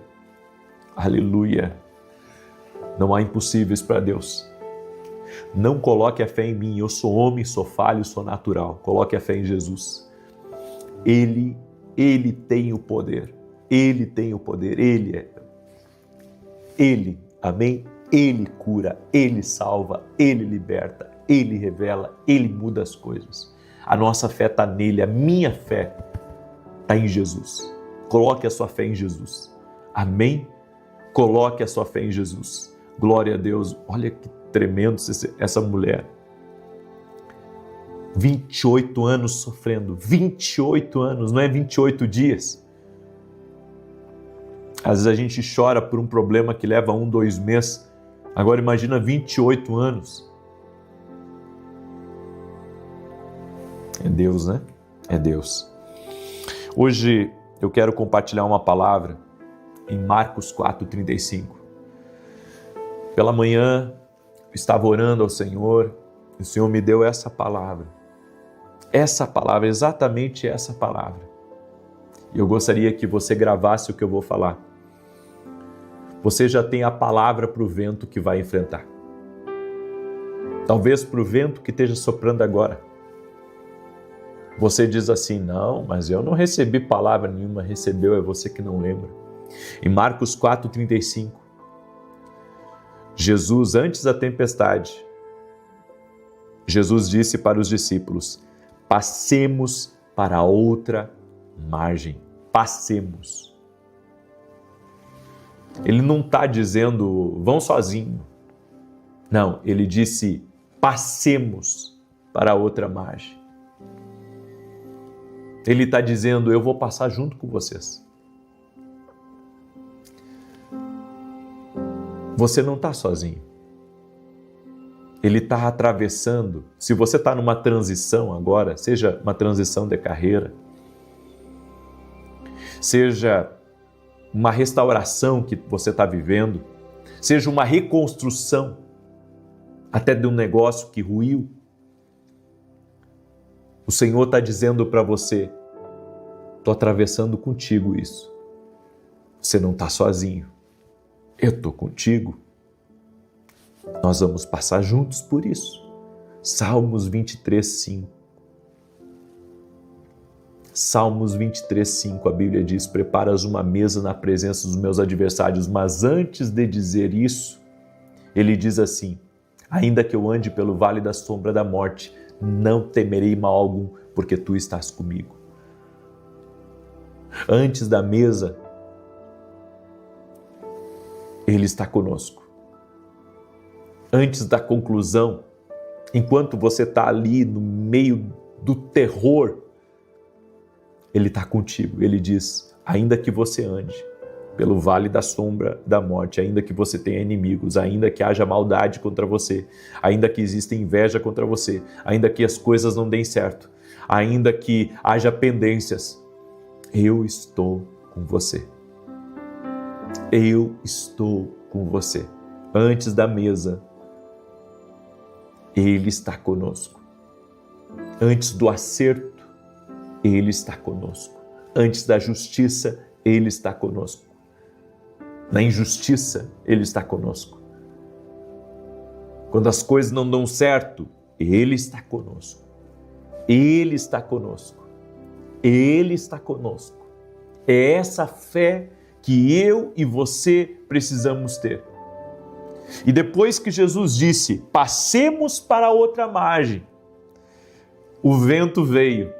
aleluia. Não há impossíveis para Deus. Não coloque a fé em mim, eu sou homem, sou falho, sou natural. Coloque a fé em Jesus. Ele tem o poder, Ele tem o poder, Ele, amém? Ele cura, Ele salva, Ele liberta, Ele revela, Ele muda as coisas. A nossa fé está nele, a minha fé está em Jesus. Coloque a sua fé em Jesus. Amém? Coloque a sua fé em Jesus. Glória a Deus. Olha que tremendo essa mulher. 28 anos sofrendo. 28 anos, não é 28 dias. Às vezes a gente chora por um problema que leva 1, 2 meses. Agora imagina 28 anos. É Deus, né? É Deus. Hoje eu quero compartilhar uma palavra em Marcos 4:35. Pela manhã eu estava orando ao Senhor e o Senhor me deu essa palavra. Essa palavra, exatamente essa palavra. E eu gostaria que você gravasse o que eu vou falar. Você já tem a palavra para o vento que vai enfrentar. Talvez para o vento que esteja soprando agora. Você diz assim, não, mas eu não recebi palavra nenhuma, recebeu, é você que não lembra. Em Marcos 4,35, Jesus, antes da tempestade, Jesus disse para os discípulos, passemos para outra margem, passemos. Ele não está dizendo, vão sozinho. Não, ele disse, passemos para outra margem. Ele está dizendo, eu vou passar junto com vocês. Você não está sozinho. Ele está atravessando. Se você está numa transição agora, seja uma transição de carreira, seja uma restauração que você está vivendo, seja uma reconstrução até de um negócio que ruiu, o Senhor está dizendo para você, estou atravessando contigo isso. Você não está sozinho. Eu estou contigo. Nós vamos passar juntos por isso. Salmos 23:5. Salmos 23:5, a Bíblia diz, preparas uma mesa na presença dos meus adversários, mas antes de dizer isso, ele diz assim, ainda que eu ande pelo vale da sombra da morte, não temerei mal algum, porque tu estás comigo. Antes da mesa, Ele está conosco. Antes da conclusão, enquanto você está ali no meio do terror, Ele está contigo. Ele diz, ainda que você ande pelo vale da sombra da morte, ainda que você tenha inimigos, ainda que haja maldade contra você, ainda que exista inveja contra você, ainda que as coisas não deem certo, ainda que haja pendências, eu estou com você. Eu estou com você. Antes da mesa, Ele está conosco. Antes do acerto, Ele está conosco. Antes da justiça, Ele está conosco. Na injustiça, Ele está conosco. Quando as coisas não dão certo, Ele está conosco. Ele está conosco. Ele está conosco. É essa fé que eu e você precisamos ter. E depois que Jesus disse, passemos para outra margem, o vento veio,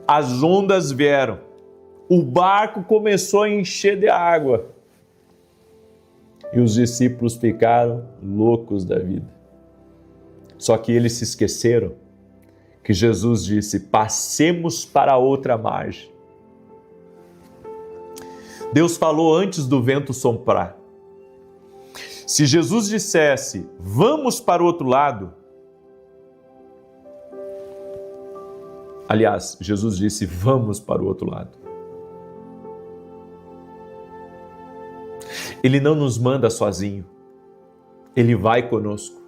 as ondas vieram, o barco começou a encher de água e os discípulos ficaram loucos da vida. Só que eles se esqueceram que Jesus disse, passemos para outra margem. Deus falou antes do vento soprar. Se Jesus dissesse, vamos para o outro lado, aliás, Jesus disse, vamos para o outro lado. Ele não nos manda sozinho, Ele vai conosco.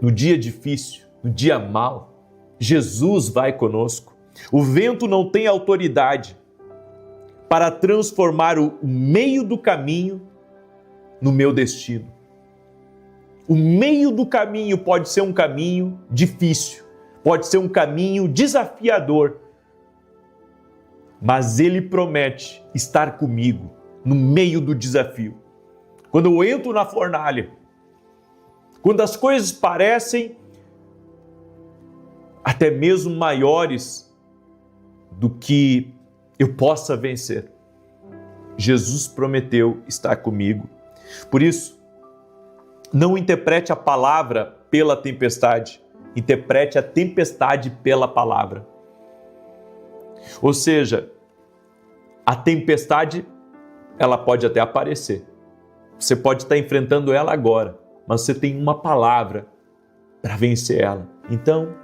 No dia difícil, no dia mau, Jesus vai conosco. O vento não tem autoridade para transformar o meio do caminho no meu destino. O meio do caminho pode ser um caminho difícil, pode ser um caminho desafiador, mas Ele promete estar comigo no meio do desafio. Quando eu entro na fornalha, quando as coisas parecem até mesmo maiores do que eu possa vencer, Jesus prometeu estar comigo. Por isso, não interprete a palavra pela tempestade, interprete a tempestade pela palavra. Ou seja, a tempestade, ela pode até aparecer. Você pode estar enfrentando ela agora, mas você tem uma palavra para vencer ela. Então,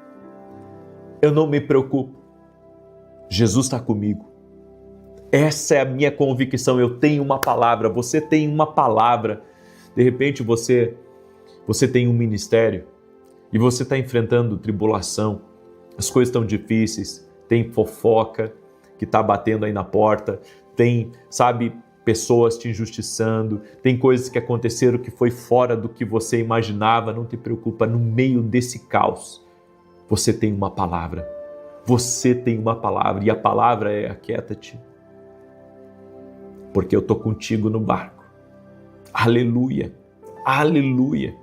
eu não me preocupo. Jesus está comigo. Essa é a minha convicção. Eu tenho uma palavra, você tem uma palavra. De repente você tem um ministério e você está enfrentando tribulação, as coisas estão difíceis, tem fofoca que está batendo aí na porta, tem, pessoas te injustiçando, tem coisas que aconteceram que foi fora do que você imaginava. Não te preocupa, no meio desse caos, Você tem uma palavra. Você tem uma palavra. E a palavra é: aquieta-te, porque eu estou contigo no barco. Aleluia, aleluia.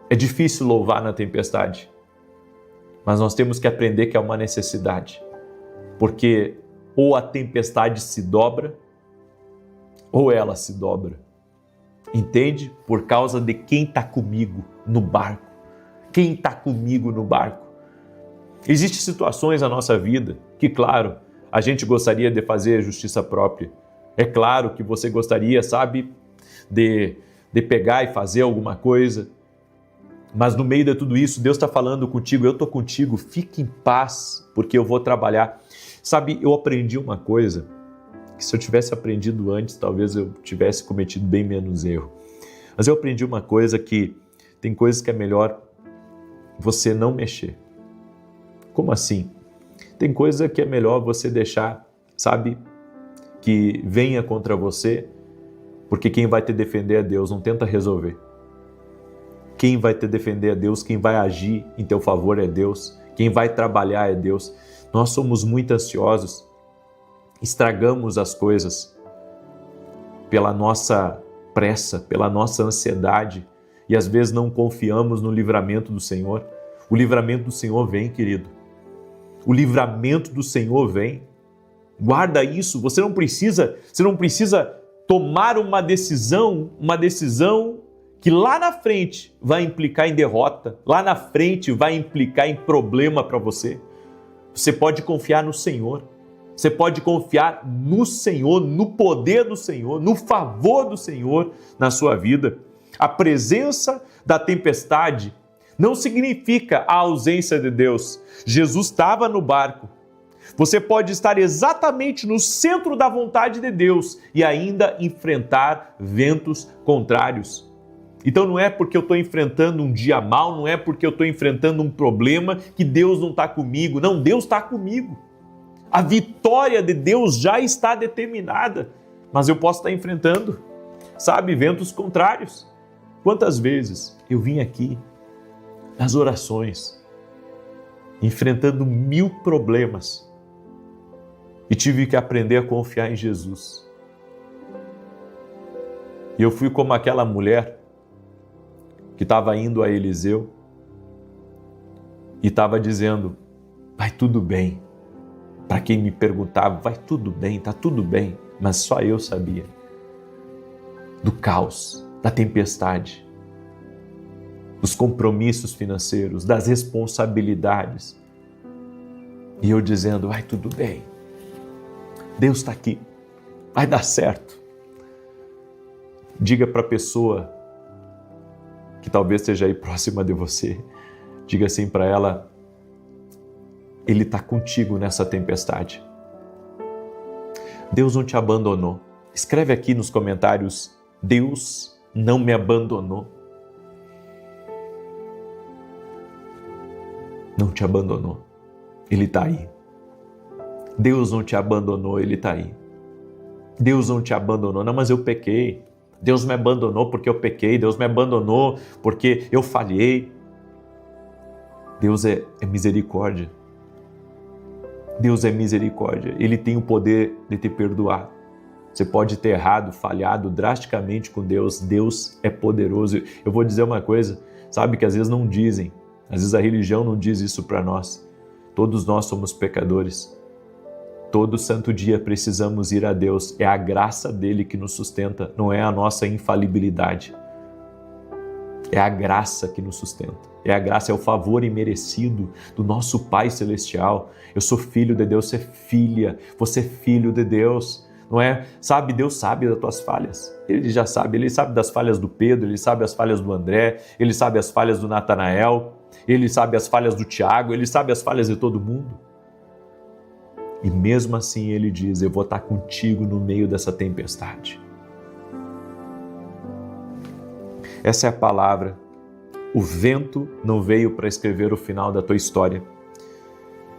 É difícil louvar na tempestade, mas nós temos que aprender que é uma necessidade, porque ou a tempestade se dobra, ou ela se dobra. Entende? Por causa de quem está comigo no barco. Quem está comigo no barco? Existem situações na nossa vida que, claro, a gente gostaria de fazer justiça própria. É claro que você gostaria, sabe, de pegar e fazer alguma coisa. Mas no meio de tudo isso, Deus está falando contigo: eu estou contigo, fique em paz, porque eu vou trabalhar. Sabe, eu aprendi uma coisa, que se eu tivesse aprendido antes, talvez eu tivesse cometido bem menos erro. Mas eu aprendi uma coisa, que tem coisas que é melhor você não mexer. Como assim? Tem coisa que é melhor você deixar, sabe, que venha contra você, porque quem vai te defender é Deus, não tenta resolver. Quem vai te defender é Deus, quem vai agir em teu favor é Deus, quem vai trabalhar é Deus. Nós somos muito ansiosos, estragamos as coisas pela nossa pressa, pela nossa ansiedade, e às vezes não confiamos no livramento do Senhor. O livramento do Senhor vem, querido. O livramento do Senhor vem. Guarda isso. Você não precisa tomar uma decisão que lá na frente vai implicar em derrota, lá na frente vai implicar em problema para você. Você pode confiar no Senhor. Você pode confiar no Senhor, no poder do Senhor, no favor do Senhor na sua vida. A presença da tempestade não significa a ausência de Deus. Jesus estava no barco. Você pode estar exatamente no centro da vontade de Deus e ainda enfrentar ventos contrários. Então não é porque eu estou enfrentando um dia mau, não é porque eu estou enfrentando um problema que Deus não está comigo. Não, Deus está comigo. A vitória de Deus já está determinada, mas eu posso estar enfrentando, sabe, ventos contrários. Quantas vezes eu vim aqui nas orações, enfrentando 1000 problemas e tive que aprender a confiar em Jesus. E eu fui como aquela mulher que estava indo a Eliseu e estava dizendo: vai tudo bem. Para quem me perguntava: vai tudo bem, está tudo bem. Mas só eu sabia do caos, da tempestade, dos compromissos financeiros, das responsabilidades. E eu dizendo: vai tudo bem, Deus está aqui, vai dar certo. Diga para a pessoa que talvez esteja aí próxima de você, diga assim para ela: Ele está contigo nessa tempestade. Deus não te abandonou. Escreve aqui nos comentários: Deus não me abandonou. Não te abandonou. Ele está aí. Deus não te abandonou, Ele está aí. Deus não te abandonou. Não, mas eu pequei. Deus me abandonou porque eu pequei. Deus me abandonou porque eu falhei. Deus é misericórdia. Deus é misericórdia. Ele tem o poder de te perdoar. Você pode ter errado, falhado drasticamente com Deus. Deus é poderoso. Eu vou dizer uma coisa, sabe, que às vezes não dizem. Às vezes a religião não diz isso para nós. Todos nós somos pecadores. Todo santo dia precisamos ir a Deus. É a graça dele que nos sustenta, não é a nossa infalibilidade. É a graça que nos sustenta. É a graça, é o favor imerecido do nosso Pai Celestial. Eu sou filho de Deus, você é filha, você é filho de Deus. Não é? Sabe, Deus sabe das tuas falhas. Ele já sabe, Ele sabe das falhas do Pedro, Ele sabe as falhas do André, Ele sabe as falhas do Natanael, Ele sabe as falhas do Tiago, Ele sabe as falhas de todo mundo. E mesmo assim Ele diz: eu vou estar contigo no meio dessa tempestade. Essa é a palavra. O vento não veio para escrever o final da tua história.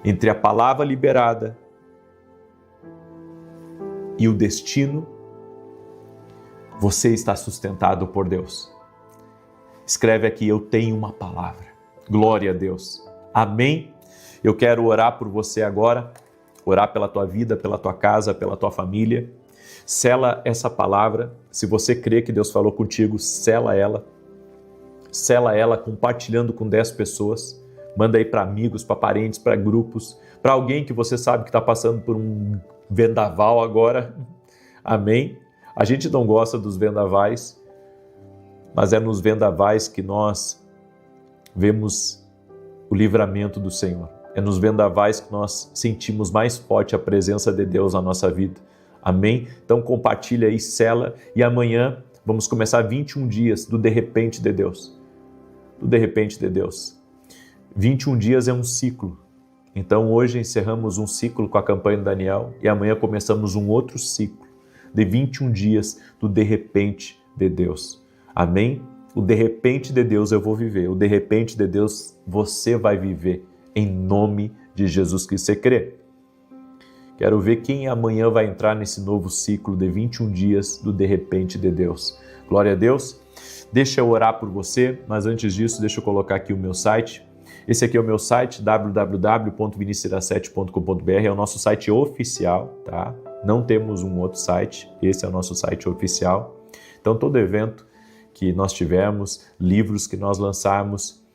Entre a palavra liberada e o destino, você está sustentado por Deus. Escreve aqui: eu tenho uma palavra. Glória a Deus. Amém? Eu quero orar por você agora, orar pela tua vida, pela tua casa, pela tua família. Sela essa palavra. Se você crê que Deus falou contigo, sela ela. Sela ela compartilhando com 10 pessoas. Manda aí para amigos, para parentes, para grupos, para alguém que você sabe que está passando por um vendaval agora. Amém? A gente não gosta dos vendavais, mas é nos vendavais que nós vemos o livramento do Senhor. É nos vendavais que nós sentimos mais forte a presença de Deus na nossa vida. Amém? Então compartilha aí, sela, e amanhã vamos começar 21 dias do de repente de Deus. Do de repente de Deus. 21 dias é um ciclo. Então hoje encerramos um ciclo com a campanha do Daniel e amanhã começamos um outro ciclo de 21 dias do de repente de Deus. Amém? O de repente de Deus eu vou viver. O de repente de Deus você vai viver. Em nome de Jesus que você crê. Quero ver quem amanhã vai entrar nesse novo ciclo de 21 dias do de repente de Deus. Glória a Deus. Deixa eu orar por você, mas antes disso deixa eu colocar aqui o meu site. Esse aqui é o meu site, www.vinicius7.com.br, é o nosso site oficial, tá? Não temos um outro site, esse é o nosso site oficial. Então todo evento que nós tivermos, livros que nós lançarmos,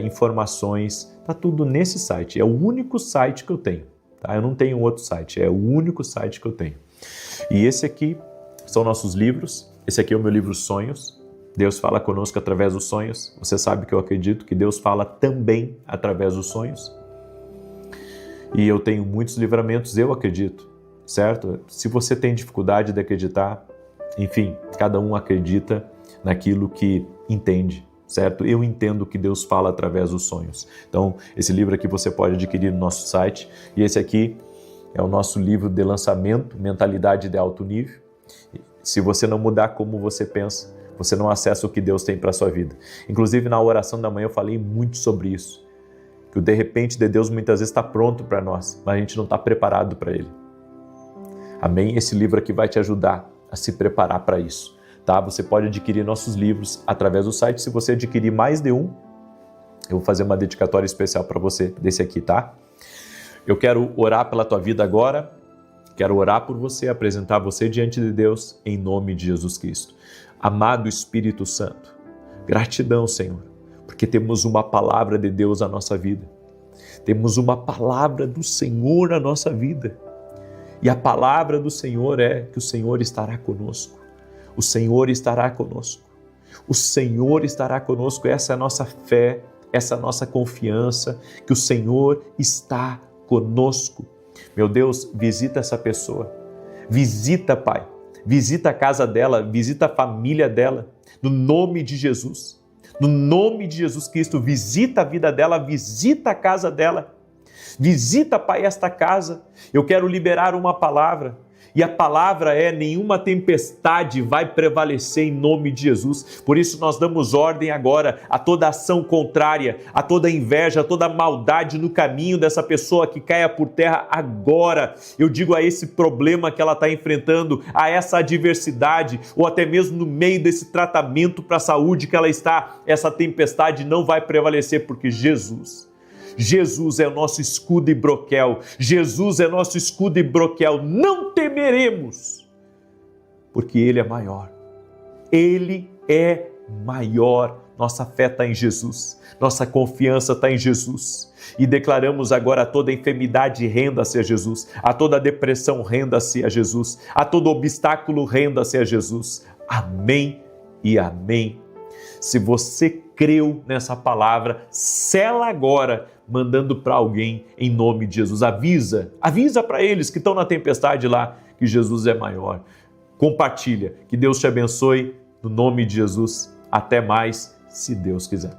informações, tá tudo nesse site. É o único site que eu tenho, tá? Eu não tenho outro site, é o único site que eu tenho. E esse aqui são nossos livros, esse aqui é o meu livro Sonhos. Deus fala conosco através dos sonhos. Você sabe que eu acredito que Deus fala também através dos sonhos. E eu tenho muitos livramentos, eu acredito, certo? Se você tem dificuldade de acreditar, enfim, cada um acredita naquilo que entende, certo? Eu entendo que Deus fala através dos sonhos. Então, esse livro aqui você pode adquirir no nosso site. E esse aqui é o nosso livro de lançamento, Mentalidade de Alto Nível. Se você não mudar como você pensa, você não acessa o que Deus tem para a sua vida. Inclusive, na oração da manhã eu falei muito sobre isso. Que o de repente de Deus muitas vezes está pronto para nós, mas a gente não está preparado para ele. Amém? Esse livro aqui vai te ajudar a se preparar para isso. Tá? Você pode adquirir nossos livros através do site. Se você adquirir mais de um, eu vou fazer uma dedicatória especial para você desse aqui, tá? Eu quero orar pela tua vida agora. Quero orar por você, apresentar você diante de Deus em nome de Jesus Cristo. Amado Espírito Santo, gratidão, Senhor, porque temos uma palavra de Deus na nossa vida. Temos uma palavra do Senhor na nossa vida. E a palavra do Senhor é que o Senhor estará conosco. O Senhor estará conosco. O Senhor estará conosco. Essa é a nossa fé, essa é a nossa confiança, que o Senhor está conosco. Meu Deus, visita essa pessoa. Visita, Pai. Visita a casa dela, visita a família dela, no nome de Jesus. No nome de Jesus Cristo, visita a vida dela, visita a casa dela. Visita, Pai, esta casa. Eu quero liberar uma palavra. E a palavra é: nenhuma tempestade vai prevalecer em nome de Jesus. Por isso nós damos ordem agora a toda ação contrária, a toda inveja, a toda maldade no caminho dessa pessoa, que caia por terra agora. Eu digo a esse problema que ela está enfrentando, a essa adversidade, ou até mesmo no meio desse tratamento para a saúde que ela está, essa tempestade não vai prevalecer, porque Jesus é o nosso escudo e broquel. Jesus é nosso escudo e broquel. Não temeremos, porque Ele é maior. Ele é maior. Nossa fé está em Jesus. Nossa confiança está em Jesus. E declaramos agora: a toda enfermidade renda-se a Jesus. A toda depressão renda-se a Jesus. A todo obstáculo renda-se a Jesus. Amém e amém. Se você creu nessa palavra, sela agora, mandando para alguém em nome de Jesus. Avisa para eles que estão na tempestade lá, que Jesus é maior. Compartilha, que Deus te abençoe, no nome de Jesus. Até mais, se Deus quiser.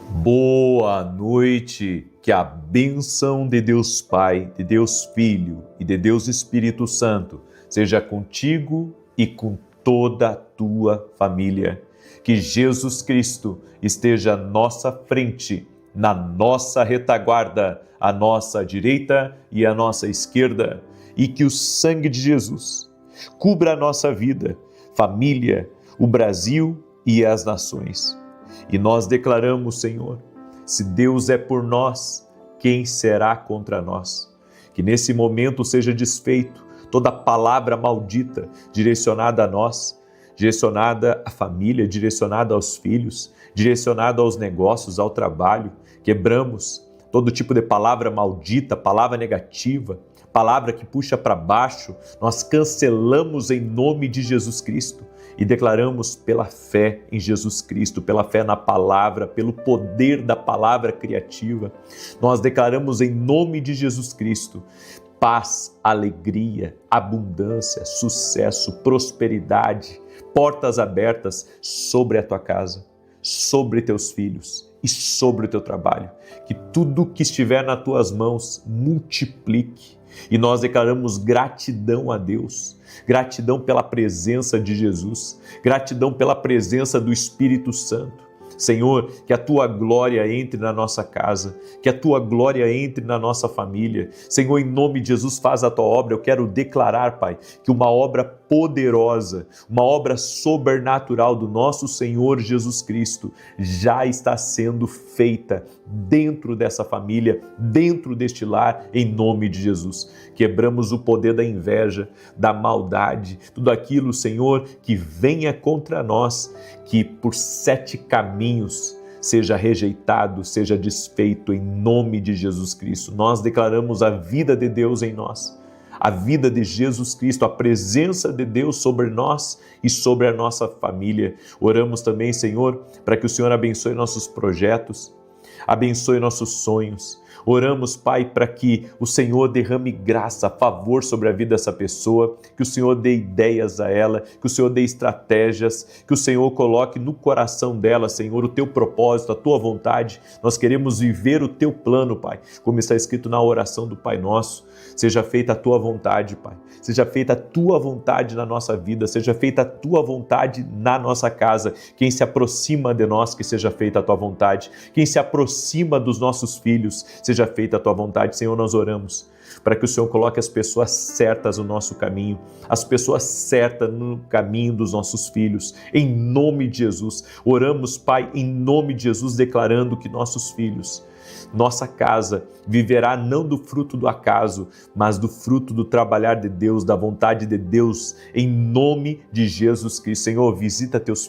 Boa noite, que a bênção de Deus Pai, de Deus Filho e de Deus Espírito Santo seja contigo e com toda a tua família. Que Jesus Cristo esteja à nossa frente, na nossa retaguarda, à nossa direita e à nossa esquerda, e que o sangue de Jesus cubra a nossa vida, família, o Brasil e as nações. E nós declaramos, Senhor, Se Deus é por nós, quem será contra nós? Que nesse momento seja desfeito toda palavra maldita direcionada a nós, direcionada à família, direcionada aos filhos, direcionada aos negócios, ao trabalho. Quebramos todo tipo de palavra maldita, palavra negativa, palavra que puxa para baixo. Nós cancelamos em nome de Jesus Cristo e declaramos pela fé em Jesus Cristo, pela fé na palavra, pelo poder da palavra criativa. Nós declaramos em nome de Jesus Cristo paz, alegria, abundância, sucesso, prosperidade, portas abertas sobre a tua casa, sobre teus filhos e sobre o teu trabalho. Que tudo que estiver nas tuas mãos multiplique. E nós declaramos gratidão a Deus, gratidão pela presença de Jesus, gratidão pela presença do Espírito Santo. Senhor, que a Tua glória entre na nossa casa, que a Tua glória entre na nossa família. Senhor, em nome de Jesus, faz a Tua obra. Eu quero declarar, Pai, que uma obra poderosa, uma obra sobrenatural do nosso Senhor Jesus Cristo já está sendo feita dentro dessa família, dentro deste lar, em nome de Jesus. Quebramos o poder da inveja, da maldade, tudo aquilo, Senhor, que venha contra nós, que por 7 caminhos seja rejeitado, seja desfeito em nome de Jesus Cristo. Nós declaramos a vida de Deus em nós, a vida de Jesus Cristo, a presença de Deus sobre nós e sobre a nossa família. Oramos também, Senhor, para que o Senhor abençoe nossos projetos, abençoe nossos sonhos. Oramos, Pai, para que o Senhor derrame graça, favor sobre a vida dessa pessoa, que o Senhor dê ideias a ela, que o Senhor dê estratégias, que o Senhor coloque no coração dela, Senhor, o Teu propósito, a Tua vontade. Nós queremos viver o Teu plano, Pai, como está escrito na oração do Pai Nosso. Seja feita a Tua vontade, Pai. Seja feita a Tua vontade na nossa vida, seja feita a Tua vontade na nossa casa. Quem se aproxima de nós, que seja feita a Tua vontade. Quem se aproxima dos nossos filhos, seja feita a Tua vontade. Senhor, nós oramos para que o Senhor coloque as pessoas certas no nosso caminho, as pessoas certas no caminho dos nossos filhos, em nome de Jesus. Oramos, Pai, em nome de Jesus, declarando que nossos filhos, nossa casa viverá não do fruto do acaso, mas do fruto do trabalhar de Deus, da vontade de Deus, em nome de Jesus Cristo. Senhor, visita teus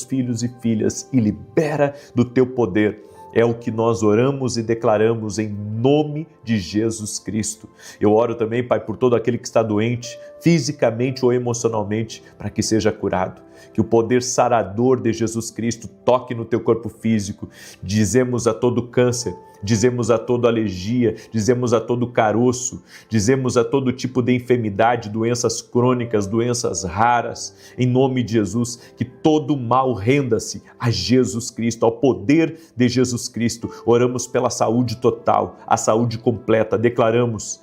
filhos e filhas e libera do teu poder. É o que nós oramos e declaramos em nome de Jesus Cristo. Eu oro também, Pai, por todo aquele que está doente, fisicamente ou emocionalmente, para que seja curado. Que o poder sarador de Jesus Cristo toque no teu corpo físico. Dizemos a todo câncer, dizemos a toda alergia, dizemos a todo caroço, dizemos a todo tipo de enfermidade, doenças crônicas, doenças raras, em nome de Jesus, que todo mal renda-se a Jesus Cristo, ao poder de Jesus Cristo. Oramos pela saúde total, a saúde completa, declaramos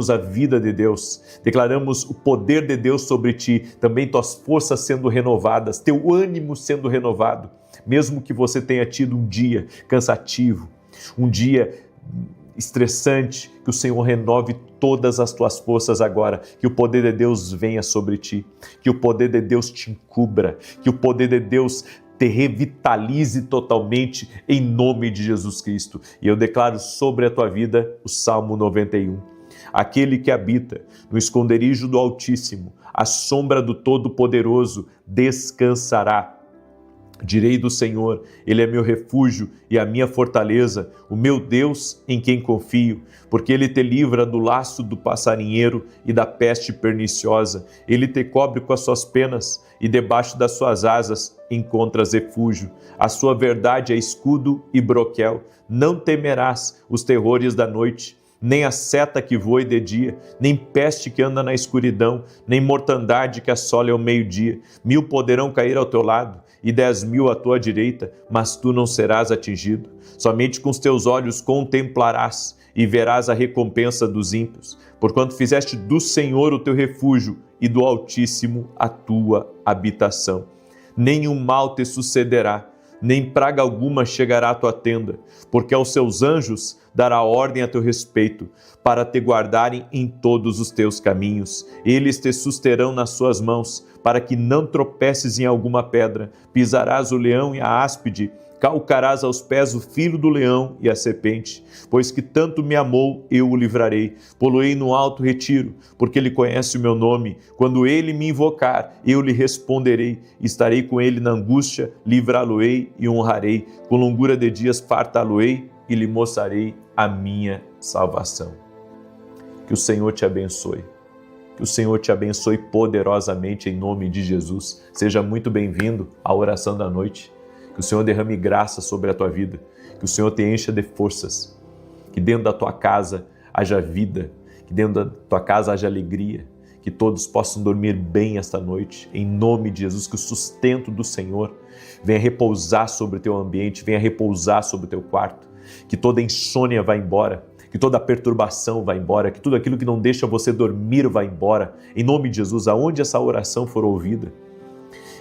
a vida de Deus, declaramos o poder de Deus sobre ti, também tuas forças sendo renovadas, teu ânimo sendo renovado, mesmo que você tenha tido um dia cansativo, um dia estressante, que o Senhor renove todas as tuas forças agora, que o poder de Deus venha sobre ti, que o poder de Deus te encubra, que o poder de Deus te revitalize totalmente em nome de Jesus Cristo. E eu declaro sobre a tua vida o Salmo 91. Aquele que habita no esconderijo do Altíssimo, à sombra do Todo-Poderoso, descansará. Direi do Senhor, Ele é meu refúgio e a minha fortaleza, o meu Deus em quem confio, porque Ele te livra do laço do passarinheiro e da peste perniciosa. Ele te cobre com as suas penas e debaixo das suas asas encontras refúgio. A sua verdade é escudo e broquel. Não temerás os terrores da noite, nem a seta que voe de dia, nem peste que anda na escuridão, nem mortandade que assole ao meio-dia. 1000 poderão cair ao teu lado e 10.000 à tua direita, mas tu não serás atingido. Somente com os teus olhos contemplarás e verás a recompensa dos ímpios, porquanto fizeste do Senhor o teu refúgio e do Altíssimo a tua habitação. Nenhum mal te sucederá, nem praga alguma chegará à tua tenda, porque aos seus anjos dará ordem a teu respeito, para te guardarem em todos os teus caminhos. Eles te susterão nas suas mãos, para que não tropeces em alguma pedra. Pisarás o leão e a áspide, calcarás aos pés o filho do leão e a serpente, pois que tanto me amou, eu o livrarei. Poloei no alto retiro, porque ele conhece o meu nome. Quando ele me invocar, eu lhe responderei. Estarei com ele na angústia, livrá-lo-ei e honrarei. Com longura de dias fartá-lo-ei e lhe mostrarei a minha salvação. Que o Senhor te abençoe. Que o Senhor te abençoe poderosamente em nome de Jesus. Seja muito bem-vindo à oração da noite. Que o Senhor derrame graça sobre a tua vida. Que o Senhor te encha de forças. Que dentro da tua casa haja vida. Que dentro da tua casa haja alegria. Que todos possam dormir bem esta noite. Em nome de Jesus, que o sustento do Senhor venha repousar sobre o teu ambiente, venha repousar sobre o teu quarto. Que toda insônia vá embora. Que toda perturbação vá embora, que tudo aquilo que não deixa você dormir vá embora. Em nome de Jesus, aonde essa oração for ouvida,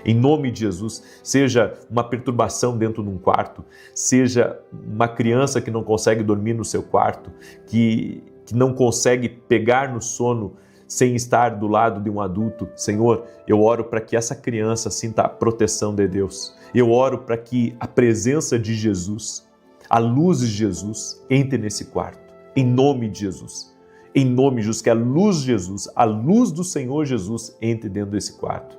em nome de Jesus, seja uma perturbação dentro de um quarto, seja uma criança que não consegue dormir no seu quarto, que não consegue pegar no sono sem estar do lado de um adulto. Senhor, eu oro para que essa criança sinta a proteção de Deus. Eu oro para que a presença de Jesus, a luz de Jesus, entre nesse quarto. Em nome de Jesus, em nome de Jesus, que a luz de Jesus, a luz do Senhor Jesus entre dentro desse quarto.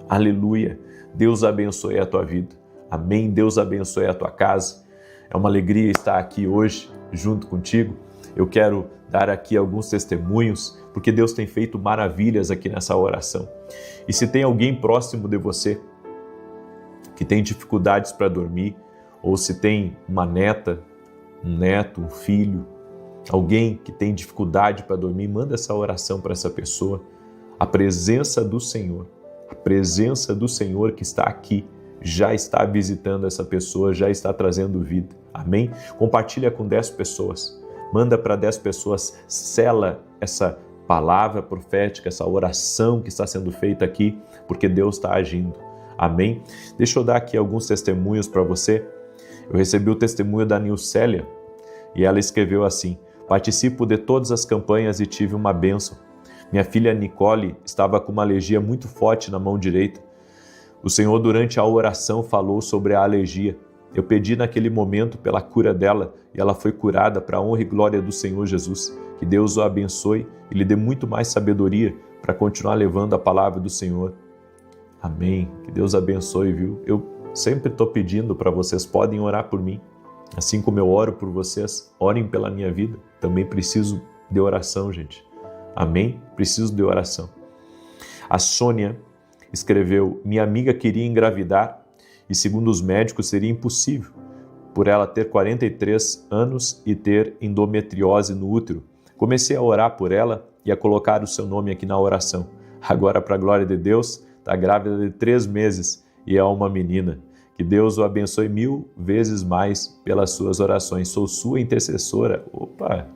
Aleluia, Deus abençoe a tua vida, amém, Deus abençoe a tua casa. É uma alegria estar aqui hoje junto contigo. Eu quero dar aqui alguns testemunhos, porque Deus tem feito maravilhas aqui nessa oração. E se tem alguém próximo de você que tem dificuldades para dormir, ou se tem uma neta, um neto, um filho, alguém que tem dificuldade para dormir, manda essa oração para essa pessoa. A presença do Senhor que está aqui, já está visitando essa pessoa, já está trazendo vida. Amém? Compartilha com 10 pessoas. Manda para 10 pessoas, sela essa palavra profética, essa oração que está sendo feita aqui, porque Deus está agindo. Amém? Deixa eu dar aqui alguns testemunhos para você. Eu recebi o testemunho da Nilcélia e ela escreveu assim: participo de todas as campanhas e tive uma bênção. Minha filha Nicole estava com uma alergia muito forte na mão direita. O Senhor, durante a oração, falou sobre a alergia. Eu pedi naquele momento pela cura dela e ela foi curada para a honra e glória do Senhor Jesus. Que Deus o abençoe e lhe dê muito mais sabedoria para continuar levando a palavra do Senhor. Amém. Que Deus abençoe, viu? Eu sempre estou pedindo para vocês, podem orar por mim. Assim como eu oro por vocês, orem pela minha vida. Também preciso de oração, gente. Amém? Preciso de oração. A Sônia escreveu: minha amiga queria engravidar e, segundo os médicos, seria impossível, por ela ter 43 anos e ter endometriose no útero. Comecei a orar por ela e a colocar o seu nome aqui na oração. Agora, para a glória de Deus, está grávida de 3 meses e é uma menina. Que Deus o abençoe 1000 vezes mais pelas suas orações. Sou sua intercessora. Opa!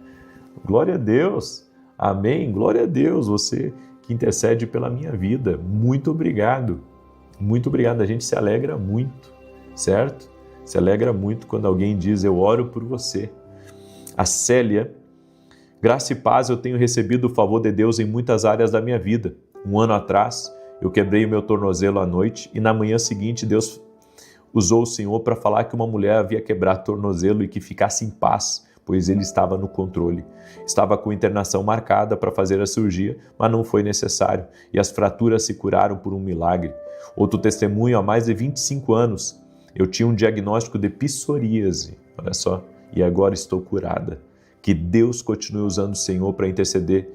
Glória a Deus! Amém? Glória a Deus! Você que intercede pela minha vida. Muito obrigado. Muito obrigado. A gente se alegra muito, certo? Se alegra muito quando alguém diz: eu oro por você. A Célia: graça e paz, eu tenho recebido o favor de Deus em muitas áreas da minha vida. 1 ano atrás, eu quebrei o meu tornozelo à noite e na manhã seguinte Deus usou o Senhor para falar que uma mulher havia quebrado o tornozelo e que ficasse em paz, pois ele estava no controle. Estava com internação marcada para fazer a cirurgia, mas não foi necessário e as fraturas se curaram por um milagre. Outro testemunho: há mais de 25 anos, eu tinha um diagnóstico de psoríase, olha só, e agora estou curada. Que Deus continue usando o Senhor para interceder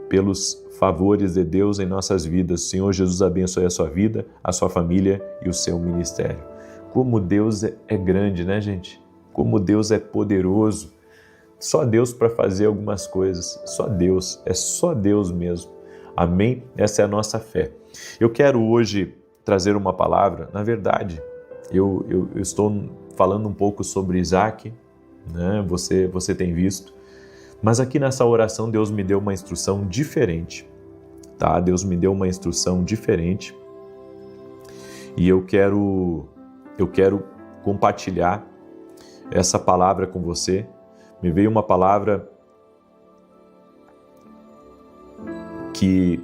pelos favores de Deus em nossas vidas. O Senhor Jesus abençoe a sua vida, a sua família e o seu ministério. Como Deus é grande, né, gente? Como Deus é poderoso. Só Deus para fazer algumas coisas. Só Deus. É só Deus mesmo. Amém? Essa é a nossa fé. Eu quero hoje trazer uma palavra. Na verdade, eu estou falando um pouco sobre Isaac, né? Você tem visto. Mas aqui nessa oração Deus me deu uma instrução diferente. Tá? Deus me deu uma instrução diferente. E eu quero compartilhar essa palavra com você. Me veio uma palavra que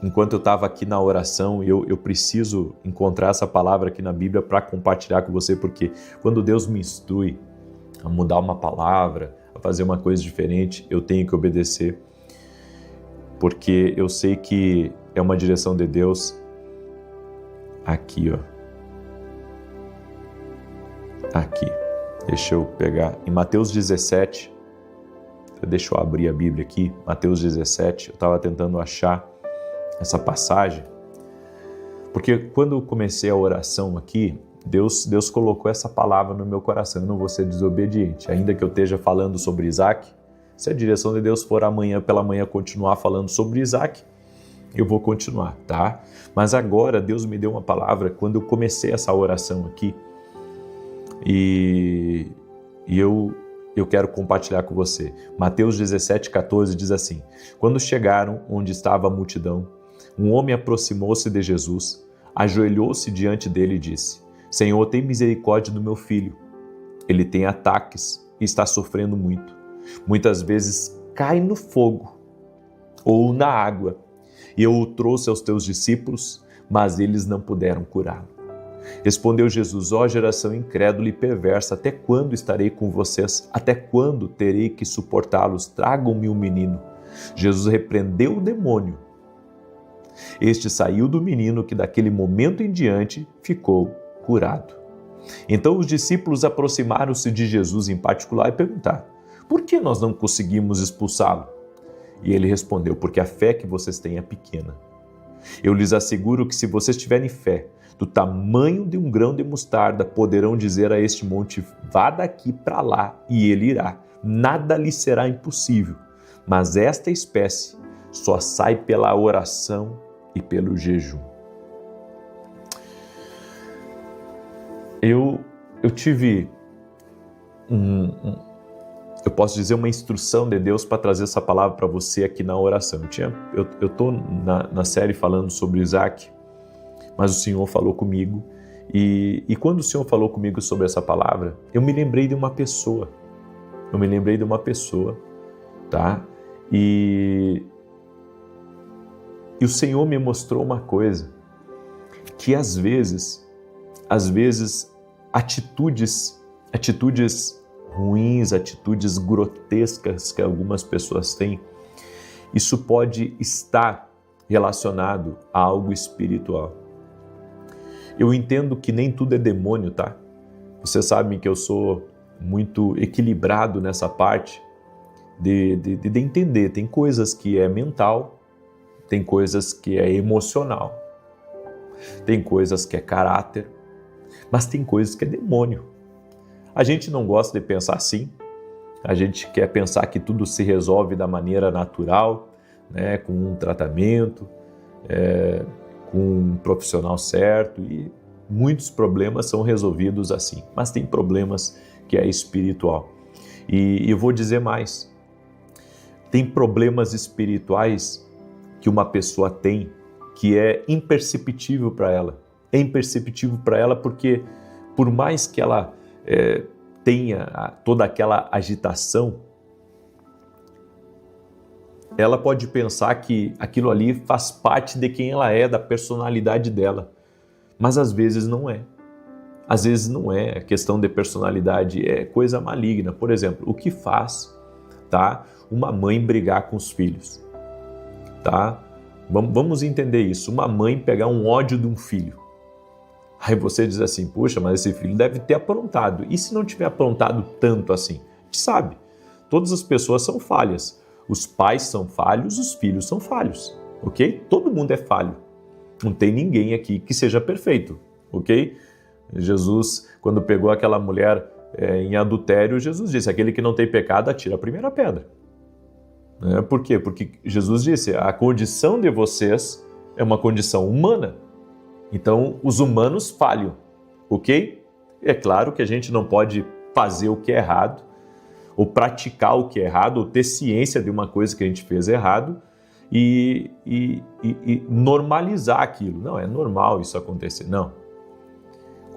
enquanto eu estava aqui na oração, eu preciso encontrar essa palavra aqui na Bíblia para compartilhar com você, porque quando Deus me instrui a mudar uma palavra, a fazer uma coisa diferente, eu tenho que obedecer, porque eu sei que é uma direção de Deus. Aqui, ó. Aqui. Deixa eu pegar. Em Mateus 17, deixa eu abrir a Bíblia aqui, Mateus 17, eu estava tentando achar essa passagem, porque quando eu comecei a oração aqui, Deus colocou essa palavra no meu coração: eu não vou ser desobediente, ainda que eu esteja falando sobre Isaac. Se a direção de Deus for amanhã pela manhã continuar falando sobre Isaac, eu vou continuar, tá? Mas agora Deus me deu uma palavra quando eu comecei essa oração aqui, e eu quero compartilhar com você. Mateus 17,14 diz assim: quando chegaram onde estava a multidão, um homem aproximou-se de Jesus, ajoelhou-se diante dele e disse: Senhor, tem misericórdia do meu filho. Ele tem ataques e está sofrendo muito. Muitas vezes cai no fogo ou na água. E eu o trouxe aos teus discípulos, mas eles não puderam curá-lo. Respondeu Jesus: ó geração incrédula e perversa, até quando estarei com vocês? Até quando terei que suportá-los? Tragam-me um menino. Jesus repreendeu o demônio. Este saiu do menino, que daquele momento em diante ficou curado. Então os discípulos aproximaram-se de Jesus em particular e perguntaram: por que nós não conseguimos expulsá-lo? E ele respondeu: porque a fé que vocês têm é pequena. Eu lhes asseguro que se vocês tiverem fé do tamanho de um grão de mostarda, poderão dizer a este monte: vá daqui para lá, e ele irá. Nada lhe será impossível. Mas esta espécie só sai pela oração e pelo jejum. Eu tive eu posso dizer, uma instrução de Deus para trazer essa palavra para você aqui na oração. Eu estou na série falando sobre Isaac, mas o Senhor falou comigo, e quando o Senhor falou comigo sobre essa palavra, eu me lembrei de uma pessoa. Tá? E o Senhor me mostrou uma coisa, que às vezes atitudes ruins, atitudes grotescas que algumas pessoas têm, isso pode estar relacionado a algo espiritual. Eu entendo que nem tudo é demônio, tá? Vocês sabem que eu sou muito equilibrado nessa parte de entender. Tem coisas que é mental, tem coisas que é emocional, tem coisas que é caráter, mas tem coisas que é demônio. A gente não gosta de pensar assim, a gente quer pensar que tudo se resolve da maneira natural, né, com um tratamento, com um profissional certo, e muitos problemas são resolvidos assim, mas tem problemas que é espiritual. E eu vou dizer mais, tem problemas espirituais que uma pessoa tem que é imperceptível para ela. É imperceptível para ela porque, por mais que ela tenha toda aquela agitação, ela pode pensar que aquilo ali faz parte de quem ela é, da personalidade dela. Mas às vezes não é. Às vezes não é. A questão de personalidade é coisa maligna. Por exemplo, o que faz, tá, uma mãe brigar com os filhos? Tá? Vamos entender isso. Uma mãe pegar um ódio de um filho. Aí você diz assim: puxa, mas esse filho deve ter aprontado. E se não tiver aprontado tanto assim? A gente sabe. Todas as pessoas são falhas. Os pais são falhos, os filhos são falhos. Ok? Todo mundo é falho. Não tem ninguém aqui que seja perfeito. Ok? Jesus, quando pegou aquela mulher em adultério, Jesus disse: aquele que não tem pecado, atira a primeira pedra. Por quê? Porque Jesus disse: a condição de vocês é uma condição humana. Então, os humanos falham, ok? É claro que a gente não pode fazer o que é errado, ou praticar o que é errado, ou ter ciência de uma coisa que a gente fez errado e normalizar aquilo. Não, é normal isso acontecer. Não.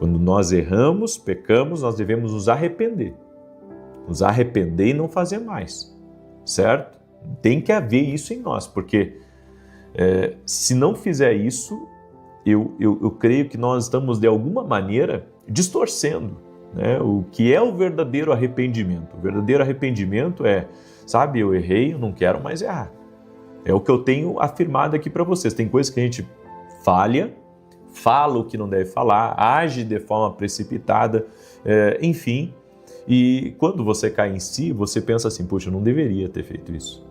Quando nós erramos, pecamos, nós devemos nos arrepender. Nos arrepender e não fazer mais, certo? Tem que haver isso em nós, porque Se não fizer isso, eu creio que nós estamos, de alguma maneira, distorcendo, né, o que é o verdadeiro arrependimento. O verdadeiro arrependimento sabe, eu errei, eu não quero mais errar. É o que eu tenho afirmado aqui para vocês. Tem coisas que a gente falha, fala o que não deve falar, age de forma precipitada, enfim. E quando você cai em si, você pensa assim, poxa, eu não deveria ter feito isso.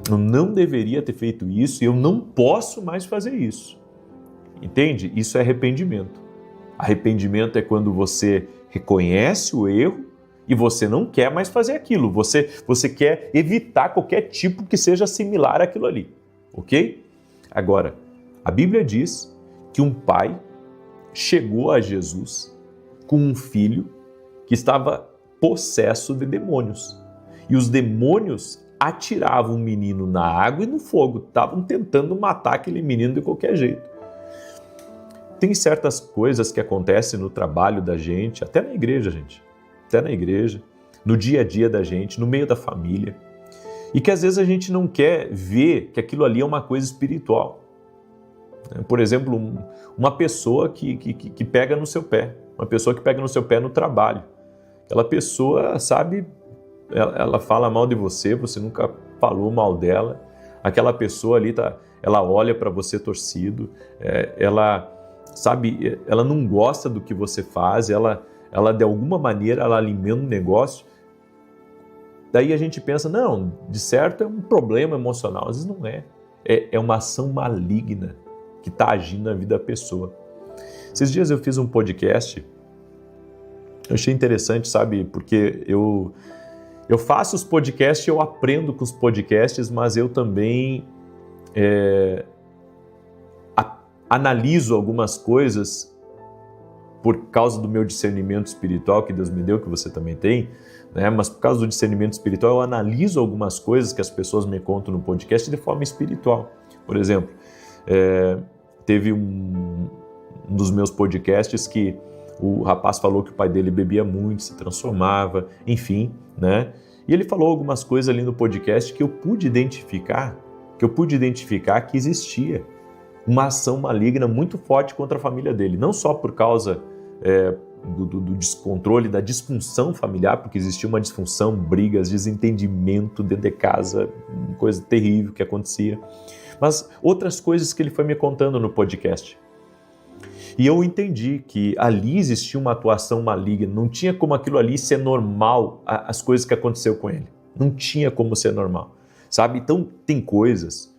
Eu não deveria ter feito isso e eu não posso mais fazer isso. Entende? Isso é arrependimento. Arrependimento é quando você reconhece o erro e você não quer mais fazer aquilo. Você quer evitar qualquer tipo que seja similar àquilo ali. Ok? Agora, a Bíblia diz que um pai chegou a Jesus com um filho que estava possesso de demônios. E os demônios atiravam o menino na água e no fogo. Estavam tentando matar aquele menino de qualquer jeito. Tem certas coisas que acontecem no trabalho da gente, até na igreja, gente. Até na igreja, no dia a dia da gente, no meio da família. E que às vezes a gente não quer ver que aquilo ali é uma coisa espiritual. Por exemplo, uma pessoa que pega no seu pé. Uma pessoa que pega no seu pé no trabalho. Aquela pessoa, sabe, ela fala mal de você, você nunca falou mal dela. Aquela pessoa ali, ela olha para você torcido, sabe, ela não gosta do que você faz, ela de alguma maneira, ela alimenta um negócio. Daí a gente pensa, não, de certo é um problema emocional. Às vezes não é. É uma ação maligna que está agindo na vida da pessoa. Esses dias eu fiz um podcast, eu achei interessante, sabe, porque eu faço os podcasts, eu aprendo com os podcasts, mas eu também analiso algumas coisas por causa do meu discernimento espiritual que Deus me deu, que você também tem, né? Mas por causa do discernimento espiritual eu analiso algumas coisas que as pessoas me contam no podcast de forma espiritual. Por exemplo, teve um dos meus podcasts que o rapaz falou que o pai dele bebia muito, se transformava, enfim, né? E ele falou algumas coisas ali no podcast que eu pude identificar que existia uma ação maligna muito forte contra a família dele, não só por causa do descontrole, da disfunção familiar, porque existia uma disfunção, brigas, desentendimento dentro de casa, uma coisa terrível que acontecia, mas outras coisas que ele foi me contando no podcast. E eu entendi que ali existia uma atuação maligna, não tinha como aquilo ali ser normal, as coisas que aconteceu com ele. Não tinha como ser normal, sabe? Então tem coisas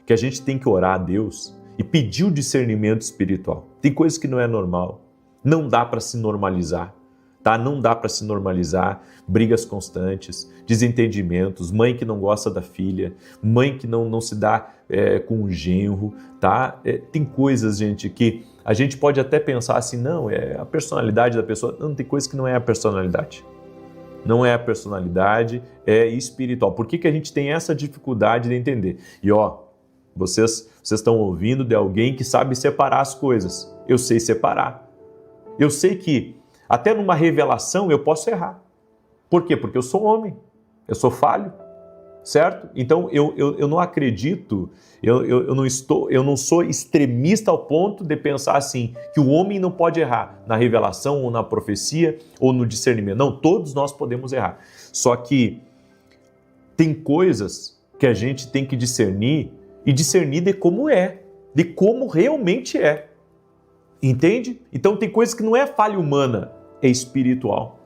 que a gente tem que orar a Deus e pedir o discernimento espiritual. Tem coisas que não é normal, não dá para se normalizar, tá? Não dá para se normalizar, brigas constantes, desentendimentos, mãe que não gosta da filha, mãe que não se dá com o genro, tá? Tem coisas, gente, que a gente pode até pensar assim, não, é a personalidade da pessoa. Não, tem coisa que não é a personalidade. Não é a personalidade, é espiritual. Por que a gente tem essa dificuldade de entender? E vocês estão ouvindo de alguém que sabe separar as coisas. Eu sei separar. Eu sei que até numa revelação eu posso errar. Por quê? Porque eu sou homem, eu sou falho, certo? Então eu não acredito, eu não sou extremista ao ponto de pensar assim, que o homem não pode errar na revelação ou na profecia ou no discernimento. Não, todos nós podemos errar. Só que tem coisas que a gente tem que discernir e discernir de como realmente é. Entende? Então tem coisas que não é falha humana, é espiritual.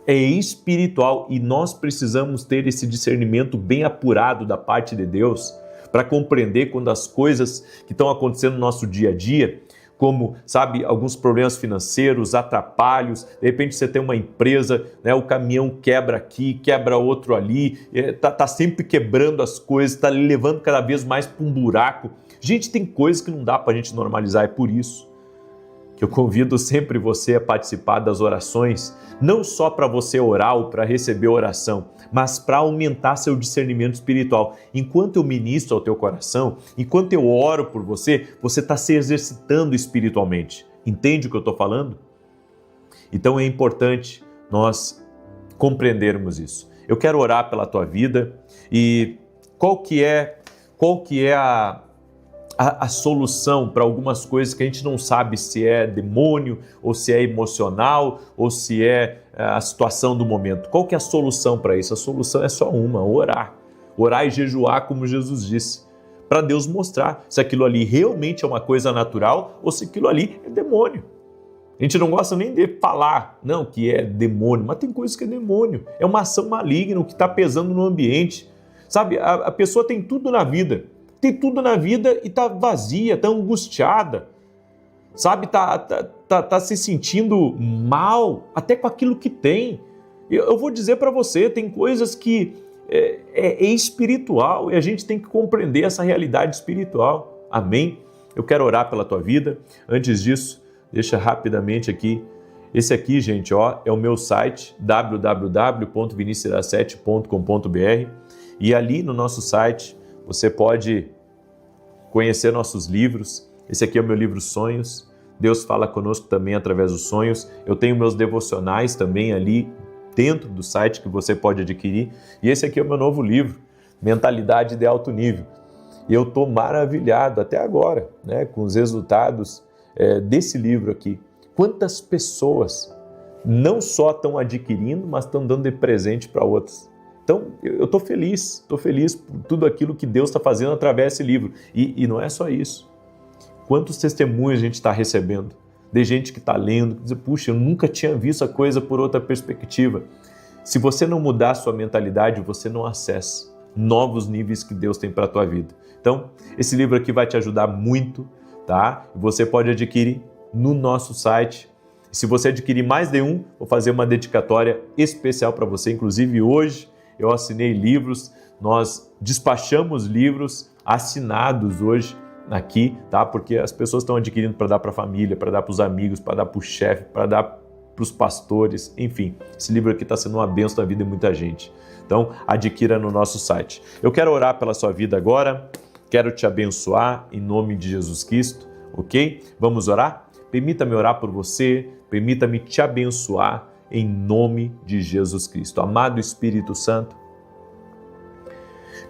É espiritual e nós precisamos ter esse discernimento bem apurado da parte de Deus para compreender quando as coisas que estão acontecendo no nosso dia a dia, como, sabe, alguns problemas financeiros, atrapalhos, de repente você tem uma empresa, né, o caminhão quebra aqui, quebra outro ali, tá sempre quebrando as coisas, tá levando cada vez mais para um buraco. Gente, tem coisas que não dá para a gente normalizar, é por isso que eu convido sempre você a participar das orações, não só para você orar ou para receber oração, mas para aumentar seu discernimento espiritual. Enquanto eu ministro ao teu coração, enquanto eu oro por você, você está se exercitando espiritualmente. Entende o que eu estou falando? Então é importante nós compreendermos isso. Eu quero orar pela tua vida e qual que é qual que é a solução para algumas coisas que a gente não sabe se é demônio, ou se é emocional, ou se é a situação do momento. Qual que é a solução para isso? A solução é só uma: orar. Orar e jejuar, como Jesus disse, para Deus mostrar se aquilo ali realmente é uma coisa natural ou se aquilo ali é demônio. A gente não gosta nem de falar, não, que é demônio, mas tem coisas que é demônio. É uma ação maligna, o que está pesando no ambiente. Sabe, a pessoa tem tudo na vida e está vazia, está angustiada, sabe, tá se sentindo mal até com aquilo que tem. Eu vou dizer para você, tem coisas que é espiritual e a gente tem que compreender essa realidade espiritual. Amém? Eu quero orar pela tua vida. Antes disso, deixa rapidamente aqui. Esse aqui, gente, ó, é o meu site, www.vinicius7.com.br, e ali no nosso site você pode conhecer nossos livros. Esse aqui é o meu livro Sonhos. Deus fala conosco também através dos sonhos. Eu tenho meus devocionais também ali dentro do site que você pode adquirir. E esse aqui é o meu novo livro, Mentalidade de Alto Nível. E eu estou maravilhado até agora, né, com os resultados desse livro aqui. Quantas pessoas não só estão adquirindo, mas estão dando de presente para outras. Então, eu estou feliz por tudo aquilo que Deus está fazendo através desse livro. E não é só isso. Quantos testemunhos a gente está recebendo de gente que está lendo, que diz, puxa, eu nunca tinha visto a coisa por outra perspectiva. Se você não mudar a sua mentalidade, você não acessa novos níveis que Deus tem para a tua vida. Então, esse livro aqui vai te ajudar muito, tá? Você pode adquirir no nosso site. Se você adquirir mais de um, vou fazer uma dedicatória especial para você. Inclusive, hoje eu assinei livros, nós despachamos livros assinados hoje aqui, tá? Porque as pessoas estão adquirindo para dar para a família, para dar para os amigos, para dar para o chefe, para dar para os pastores, enfim. Esse livro aqui está sendo uma bênção na vida de muita gente. Então, adquira no nosso site. Eu quero orar pela sua vida agora, quero te abençoar em nome de Jesus Cristo, ok? Vamos orar? Permita-me orar por você, permita-me te abençoar em nome de Jesus Cristo. Amado Espírito Santo,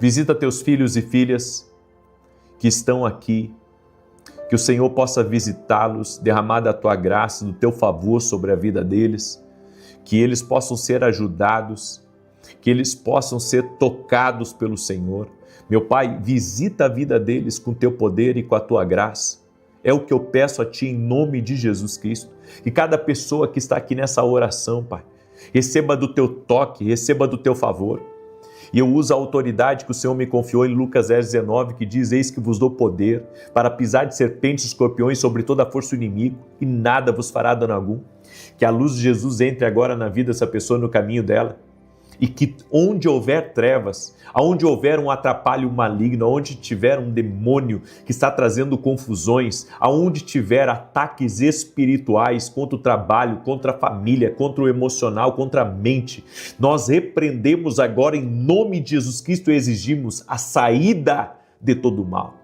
visita teus filhos e filhas que estão aqui, que o Senhor possa visitá-los, derramar da tua graça, do teu favor sobre a vida deles, que eles possam ser ajudados, que eles possam ser tocados pelo Senhor. Meu Pai, visita a vida deles com teu poder e com a tua graça. É o que eu peço a Ti em nome de Jesus Cristo. Que cada pessoa que está aqui nessa oração, Pai, receba do Teu toque, receba do Teu favor. E eu uso a autoridade que o Senhor me confiou em Lucas 10:19, que diz, eis que vos dou poder para pisar de serpentes e escorpiões sobre toda a força do inimigo e nada vos fará dano algum. Que a luz de Jesus entre agora na vida dessa pessoa, no caminho dela. E que onde houver trevas, aonde houver um atrapalho maligno, aonde tiver um demônio que está trazendo confusões, aonde tiver ataques espirituais contra o trabalho, contra a família, contra o emocional, contra a mente, nós repreendemos agora em nome de Jesus Cristo e exigimos a saída de todo o mal.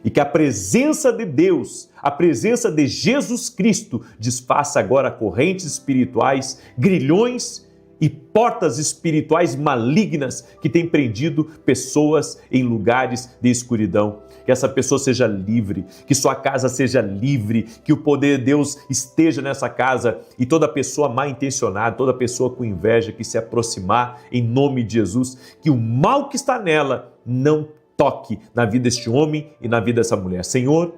E que a presença de Deus, a presença de Jesus Cristo desfaça agora correntes espirituais, grilhões e portas espirituais malignas que têm prendido pessoas em lugares de escuridão. Que essa pessoa seja livre, que sua casa seja livre, que o poder de Deus esteja nessa casa e toda pessoa mal intencionada, toda pessoa com inveja que se aproximar em nome de Jesus, que o mal que está nela não toque na vida deste homem e na vida dessa mulher. Senhor,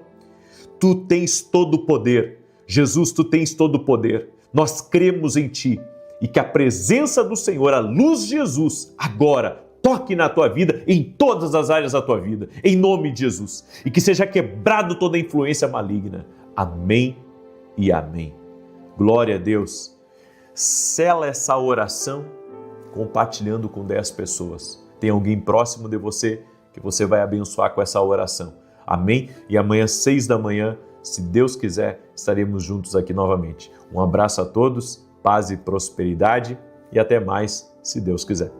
Tu tens todo o poder. Jesus, Tu tens todo o poder. Nós cremos em Ti. E que a presença do Senhor, a luz de Jesus, agora toque na tua vida, em todas as áreas da tua vida, em nome de Jesus. E que seja quebrado toda a influência maligna. Amém e amém. Glória a Deus. Sela essa oração compartilhando com 10 pessoas. Tem alguém próximo de você que você vai abençoar com essa oração. Amém? E amanhã, 6 da manhã, se Deus quiser, estaremos juntos aqui novamente. Um abraço a todos. Paz e prosperidade e até mais, se Deus quiser.